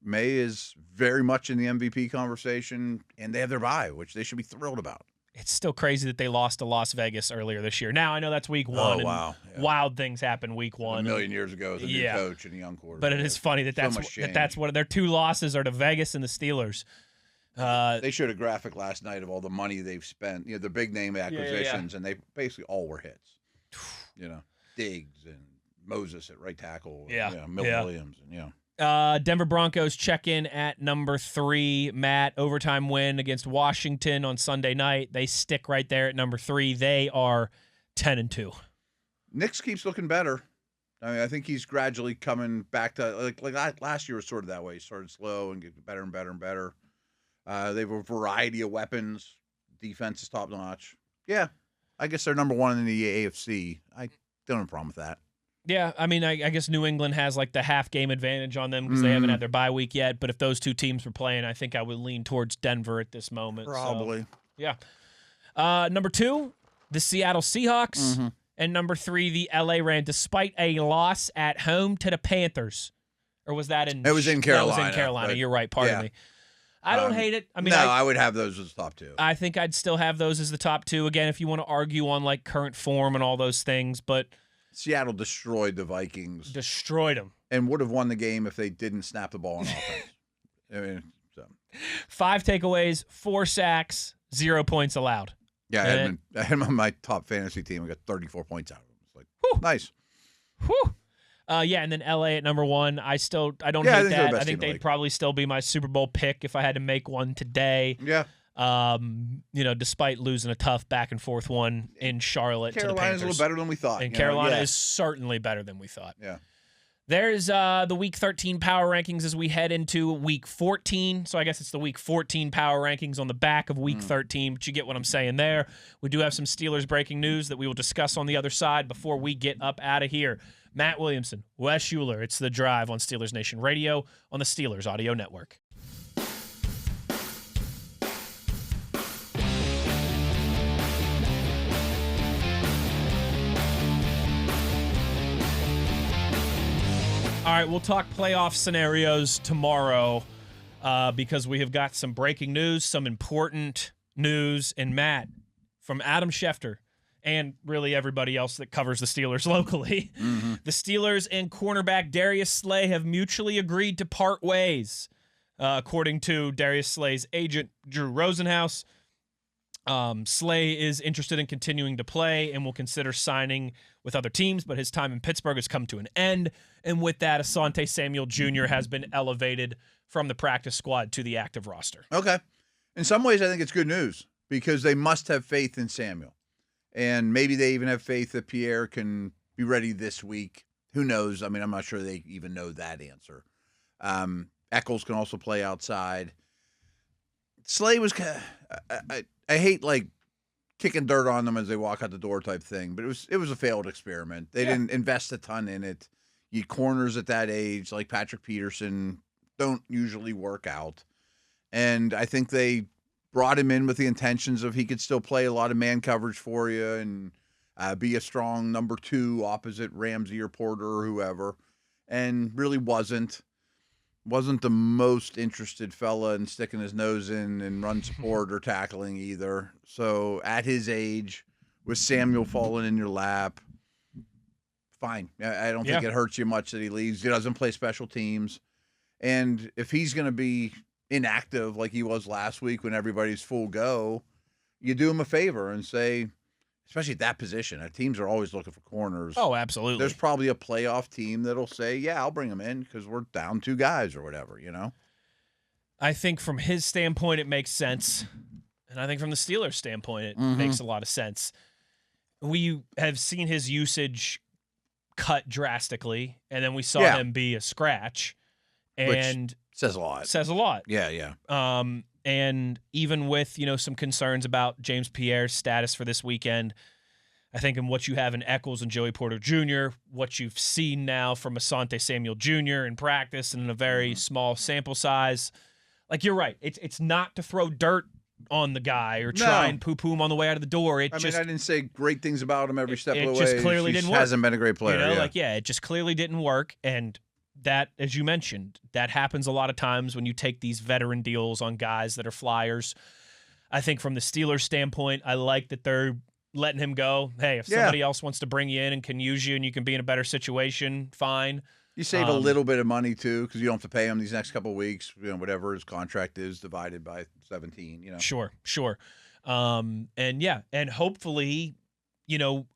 Speaker 3: May is very much in the MVP conversation, and they have their bye, which they should be thrilled about.
Speaker 2: It's still crazy that they lost to Las Vegas earlier this year. Now, I know that's week 1.
Speaker 3: Oh, wow.
Speaker 2: And wild things happen week 1.
Speaker 3: A million years ago as a new coach and a young quarterback.
Speaker 2: But it is funny that's what their 2 losses are to Vegas and the Steelers.
Speaker 3: They showed a graphic last night of all the money they've spent, the big name acquisitions, and they basically all were hits. Diggs and Moses at right tackle. Williams. And,
Speaker 2: Denver Broncos check in at number 3. Matt, overtime win against Washington on Sunday night. They stick right there at number 3. They are 10-2.
Speaker 3: Nix keeps looking better. I mean, I think he's gradually coming back to like last year was sort of that way. He started slow and get better and better and better. They have a variety of weapons. Defense is top notch. Yeah, I guess they're number 1 in the AFC. I don't have a problem with that.
Speaker 2: Yeah, I mean, I guess New England has like the half game advantage on them because they haven't had their bye week yet. But if those 2 teams were playing, I think I would lean towards Denver at this moment.
Speaker 3: Probably.
Speaker 2: So, yeah. Number 2, the Seattle Seahawks. And number 3, the LA Rams, despite a loss at home to the Panthers. Or was that in?
Speaker 3: It was in Carolina.
Speaker 2: That was in Carolina. You're right. Pardon me. I don't hate it. I mean,
Speaker 3: I would have those as top 2.
Speaker 2: I think I'd still have those as the top 2. Again, if you want to argue on like current form and all those things, but
Speaker 3: Seattle destroyed the Vikings.
Speaker 2: Destroyed them.
Speaker 3: And would have won the game if they didn't snap the ball on offense. I mean,
Speaker 2: 5 takeaways, 4 sacks, 0 points allowed.
Speaker 3: Yeah, I had him on my top fantasy team. I got 34 points out of him. It's like, whew, nice.
Speaker 2: Whew. And then LA at number 1. I don't hate that. I think they'd probably still be my Super Bowl pick if I had to make one today.
Speaker 3: Yeah.
Speaker 2: Despite losing a tough back and forth one in Charlotte to the Panthers.
Speaker 3: Carolina's a little better than we thought.
Speaker 2: And Carolina is certainly better than we thought.
Speaker 3: Yeah.
Speaker 2: There's the Week 13 power rankings as we head into Week 14. So I guess it's the Week 14 power rankings on the back of Week 13, but you get what I'm saying there. We do have some Steelers breaking news that we will discuss on the other side before we get up out of here. Matt Williamson, Wes Uhler, it's The Drive on Steelers Nation Radio on the Steelers Audio Network. All right, we'll talk playoff scenarios tomorrow because we have got some breaking news, some important news. And Matt, from Adam Schefter and really everybody else that covers the Steelers locally, the Steelers and cornerback Darius Slay have mutually agreed to part ways, according to Darius Slay's agent, Drew Rosenhaus. Slay is interested in continuing to play and will consider signing with other teams, but his time in Pittsburgh has come to an end. And with that, Asante Samuel Jr. has been elevated from the practice squad to the active roster.
Speaker 3: Okay. In some ways, I think it's good news because they must have faith in Samuel. And maybe they even have faith that Pierre can be ready this week. Who knows? I mean, I'm not sure they even know that answer. Eccles can also play outside. Slay was I hate like kicking dirt on them as they walk out the door type thing, but it was a failed experiment. They didn't invest a ton in it. You corners at that age, like Patrick Peterson, don't usually work out. And I think they brought him in with the intentions of he could still play a lot of man coverage for you and be a strong number 2 opposite Ramsey or Porter or whoever, and really wasn't the most interested fella in sticking his nose in and run support or tackling either. So at his age, with Samuel falling in your lap, fine. I don't think it hurts you much that he leaves. He doesn't play special teams. And if he's going to be inactive like he was last week when everybody's full go, you do him a favor and say, especially at that position, teams are always looking for corners.
Speaker 2: Oh, absolutely.
Speaker 3: There's probably a playoff team that'll say, yeah, I'll bring him in because we're down 2 guys or whatever, you know?
Speaker 2: I think from his standpoint, it makes sense. And I think from the Steelers' standpoint, it makes a lot of sense. We have seen his usage cut drastically, and then we saw him be a scratch. And
Speaker 3: which says a lot.
Speaker 2: Says a lot.
Speaker 3: Yeah.
Speaker 2: And even with, some concerns about James Pierre's status for this weekend, I think in what you have in Eccles and Joey Porter Jr., what you've seen now from Asante Samuel Jr. in practice and in a very small sample size, like you're right. It's not to throw dirt on the guy or try and poo-poo him on the way out of the door. I didn't
Speaker 3: say great things about him every step of the way.
Speaker 2: It just clearly didn't work.
Speaker 3: Hasn't been a great player.
Speaker 2: It just clearly didn't work. And that, as you mentioned, that happens a lot of times when you take these veteran deals on guys that are flyers. I think from the Steelers' standpoint, I like that they're letting him go. Hey, if somebody else wants to bring you in and can use you and you can be in a better situation, fine.
Speaker 3: You save a little bit of money, too, because you don't have to pay him these next couple of weeks, whatever his contract is divided by 17,
Speaker 2: Sure. And hopefully,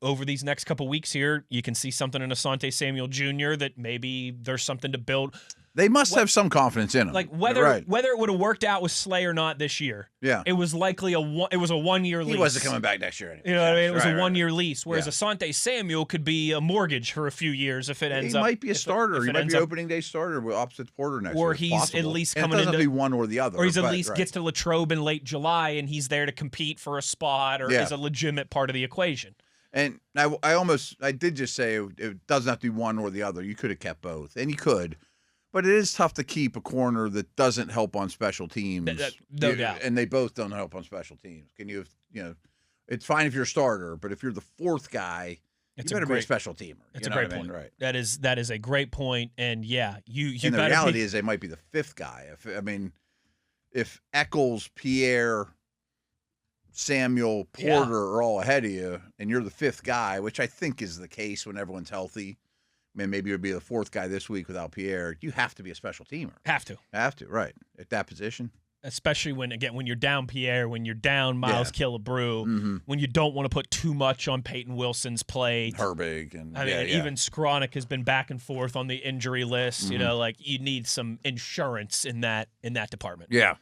Speaker 2: over these next couple weeks here, you can see something in Asante Samuel Jr. that maybe there's something to build.
Speaker 3: They must have some confidence in him.
Speaker 2: Like whether it would have worked out with Slay or not this year.
Speaker 3: Yeah.
Speaker 2: It was likely a 1-year lease.
Speaker 3: He wasn't coming back next year anyway.
Speaker 2: You know what I mean? It was a 1-year lease. Whereas Asante Samuel could be a mortgage for a few years if it ends up.
Speaker 3: He might be a starter. He might be opening day starter with opposite Porter next year.
Speaker 2: Or he's at least coming
Speaker 3: into. It doesn't have to be one or the other.
Speaker 2: Or he's at least gets to Latrobe in late July and he's there to compete for a spot or is a legitimate part of the equation.
Speaker 3: And I did just say it doesn't have to be one or the other. You could have kept both, and you could. But it is tough to keep a corner that doesn't help on special teams.
Speaker 2: No doubt.
Speaker 3: And they both don't help on special teams. It's fine if you're a starter, but if you're the 4th guy, you better be a special teamer.
Speaker 2: That's a great point.
Speaker 3: Right.
Speaker 2: That is a great point. And you
Speaker 3: and the reality is they might be the 5th guy. If Eccles, Pierre, Samuel, Porter are all ahead of you, and you're the 5th guy, which I think is the case when everyone's healthy. Maybe you'll be the 4th guy this week without Pierre. You have to be a special teamer.
Speaker 2: Have to,
Speaker 3: right, at that position.
Speaker 2: Especially when you're down Pierre, when you're down Miles Killebrew, when you don't want to put too much on Peyton Wilson's plate.
Speaker 3: Herbig. And
Speaker 2: even Skronik has been back and forth on the injury list. You need some insurance in that department.
Speaker 3: Yeah.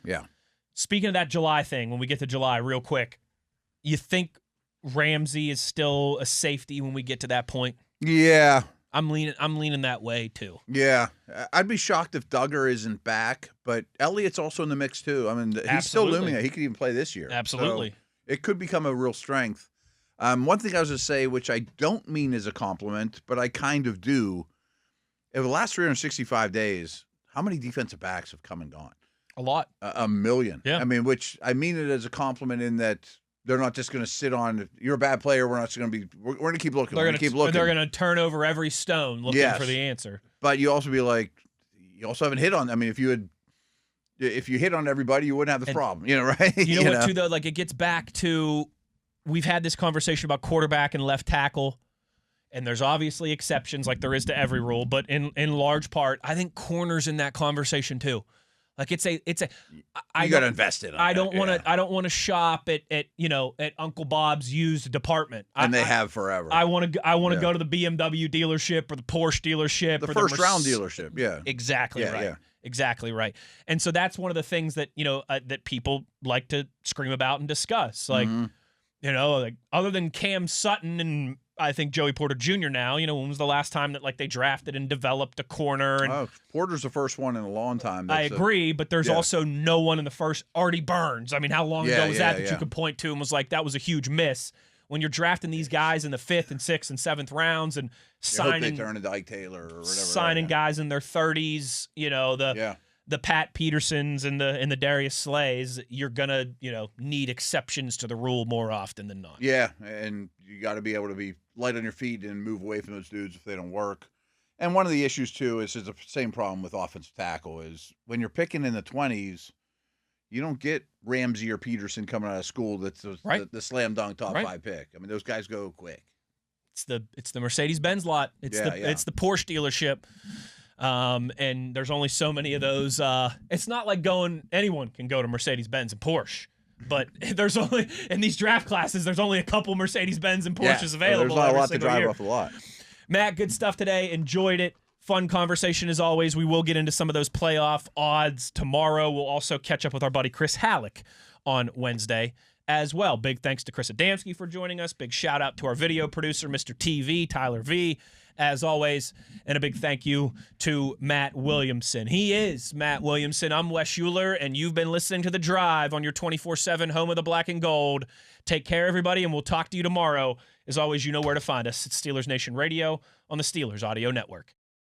Speaker 2: Speaking of that July thing, when we get to July real quick, you think Ramsey is still a safety when we get to that point?
Speaker 3: Yeah.
Speaker 2: I'm leaning that way too.
Speaker 3: Yeah, I'd be shocked if Duggar isn't back, but Elliott's also in the mix too. He's still looming. He could even play this year.
Speaker 2: Absolutely,
Speaker 3: so it could become a real strength. One thing I was going to say, which I don't mean as a compliment, but I kind of do. In the last 365 days, how many defensive backs have come and gone?
Speaker 2: A lot.
Speaker 3: A million.
Speaker 2: Yeah.
Speaker 3: Which I mean it as a compliment in that. They're not just going to sit on. You're a bad player. We're not going to be. We're going to keep looking. We're going to keep looking.
Speaker 2: They're going to turn over every stone looking for the answer.
Speaker 3: But you also be like, you also haven't hit on. If you hit on everybody, you wouldn't have this problem. Right?
Speaker 2: You know what? Too though, like it gets back to, we've had this conversation about quarterback and left tackle, and there's obviously exceptions, like there is to every rule. But in large part, I think corners in that conversation too. Like it's a.
Speaker 3: You got to invest in it.
Speaker 2: I don't want to shop at Uncle Bob's used department.
Speaker 3: And they have forever.
Speaker 2: I want to go to the BMW dealership or the Porsche dealership,
Speaker 3: the first round dealership. Yeah,
Speaker 2: exactly right. Yeah. Exactly right. And so that's one of the things that that people like to scream about and discuss. Like like other than Cam Sutton and I think Joey Porter Jr. now, when was the last time that they drafted and developed a corner? And
Speaker 3: Porter's the first one in a long time.
Speaker 2: I agree, but there's also no one in the first. Artie Burns. How long ago was that you could point to and was like, that was a huge miss? When you're drafting these guys in the 5th and 6th and 7th rounds and signing,
Speaker 3: they turn into Ike Taylor or whatever,
Speaker 2: signing guys in their 30s, the Pat Petersons and the Darius Slays, you're gonna need exceptions to the rule more often than not.
Speaker 3: Yeah, and you got to be able to be light on your feet and move away from those dudes if they don't work. And one of the issues too is the same problem with offensive tackle is when you're picking in the 20s, you don't get Ramsey or Peterson coming out of school that's the slam dunk top 5 pick. I mean, those guys go quick.
Speaker 2: It's the Mercedes-Benz lot. It's the Porsche dealership. And there's only so many of those. It's not like anyone can go to Mercedes-Benz and Porsche, but there's only in these draft classes, there's only a couple Mercedes-Benz and Porsches available.
Speaker 3: There's not a lot to drive off the lot.
Speaker 2: Matt, good stuff today. Enjoyed it. Fun conversation as always. We will get into some of those playoff odds tomorrow. We'll also catch up with our buddy Chris Halleck on Wednesday as well. Big thanks to Chris Adamski for joining us. Big shout out to our video producer, Mr. TV, Tyler V, as always. And a big thank you to Matt Williamson. He is Matt Williamson. I'm Wes Uhler, and you've been listening to The Drive on your 24/7 home of the black and gold. Take care, everybody, and we'll talk to you tomorrow. As always, you know where to find us. It's Steelers Nation Radio on the Steelers Audio Network.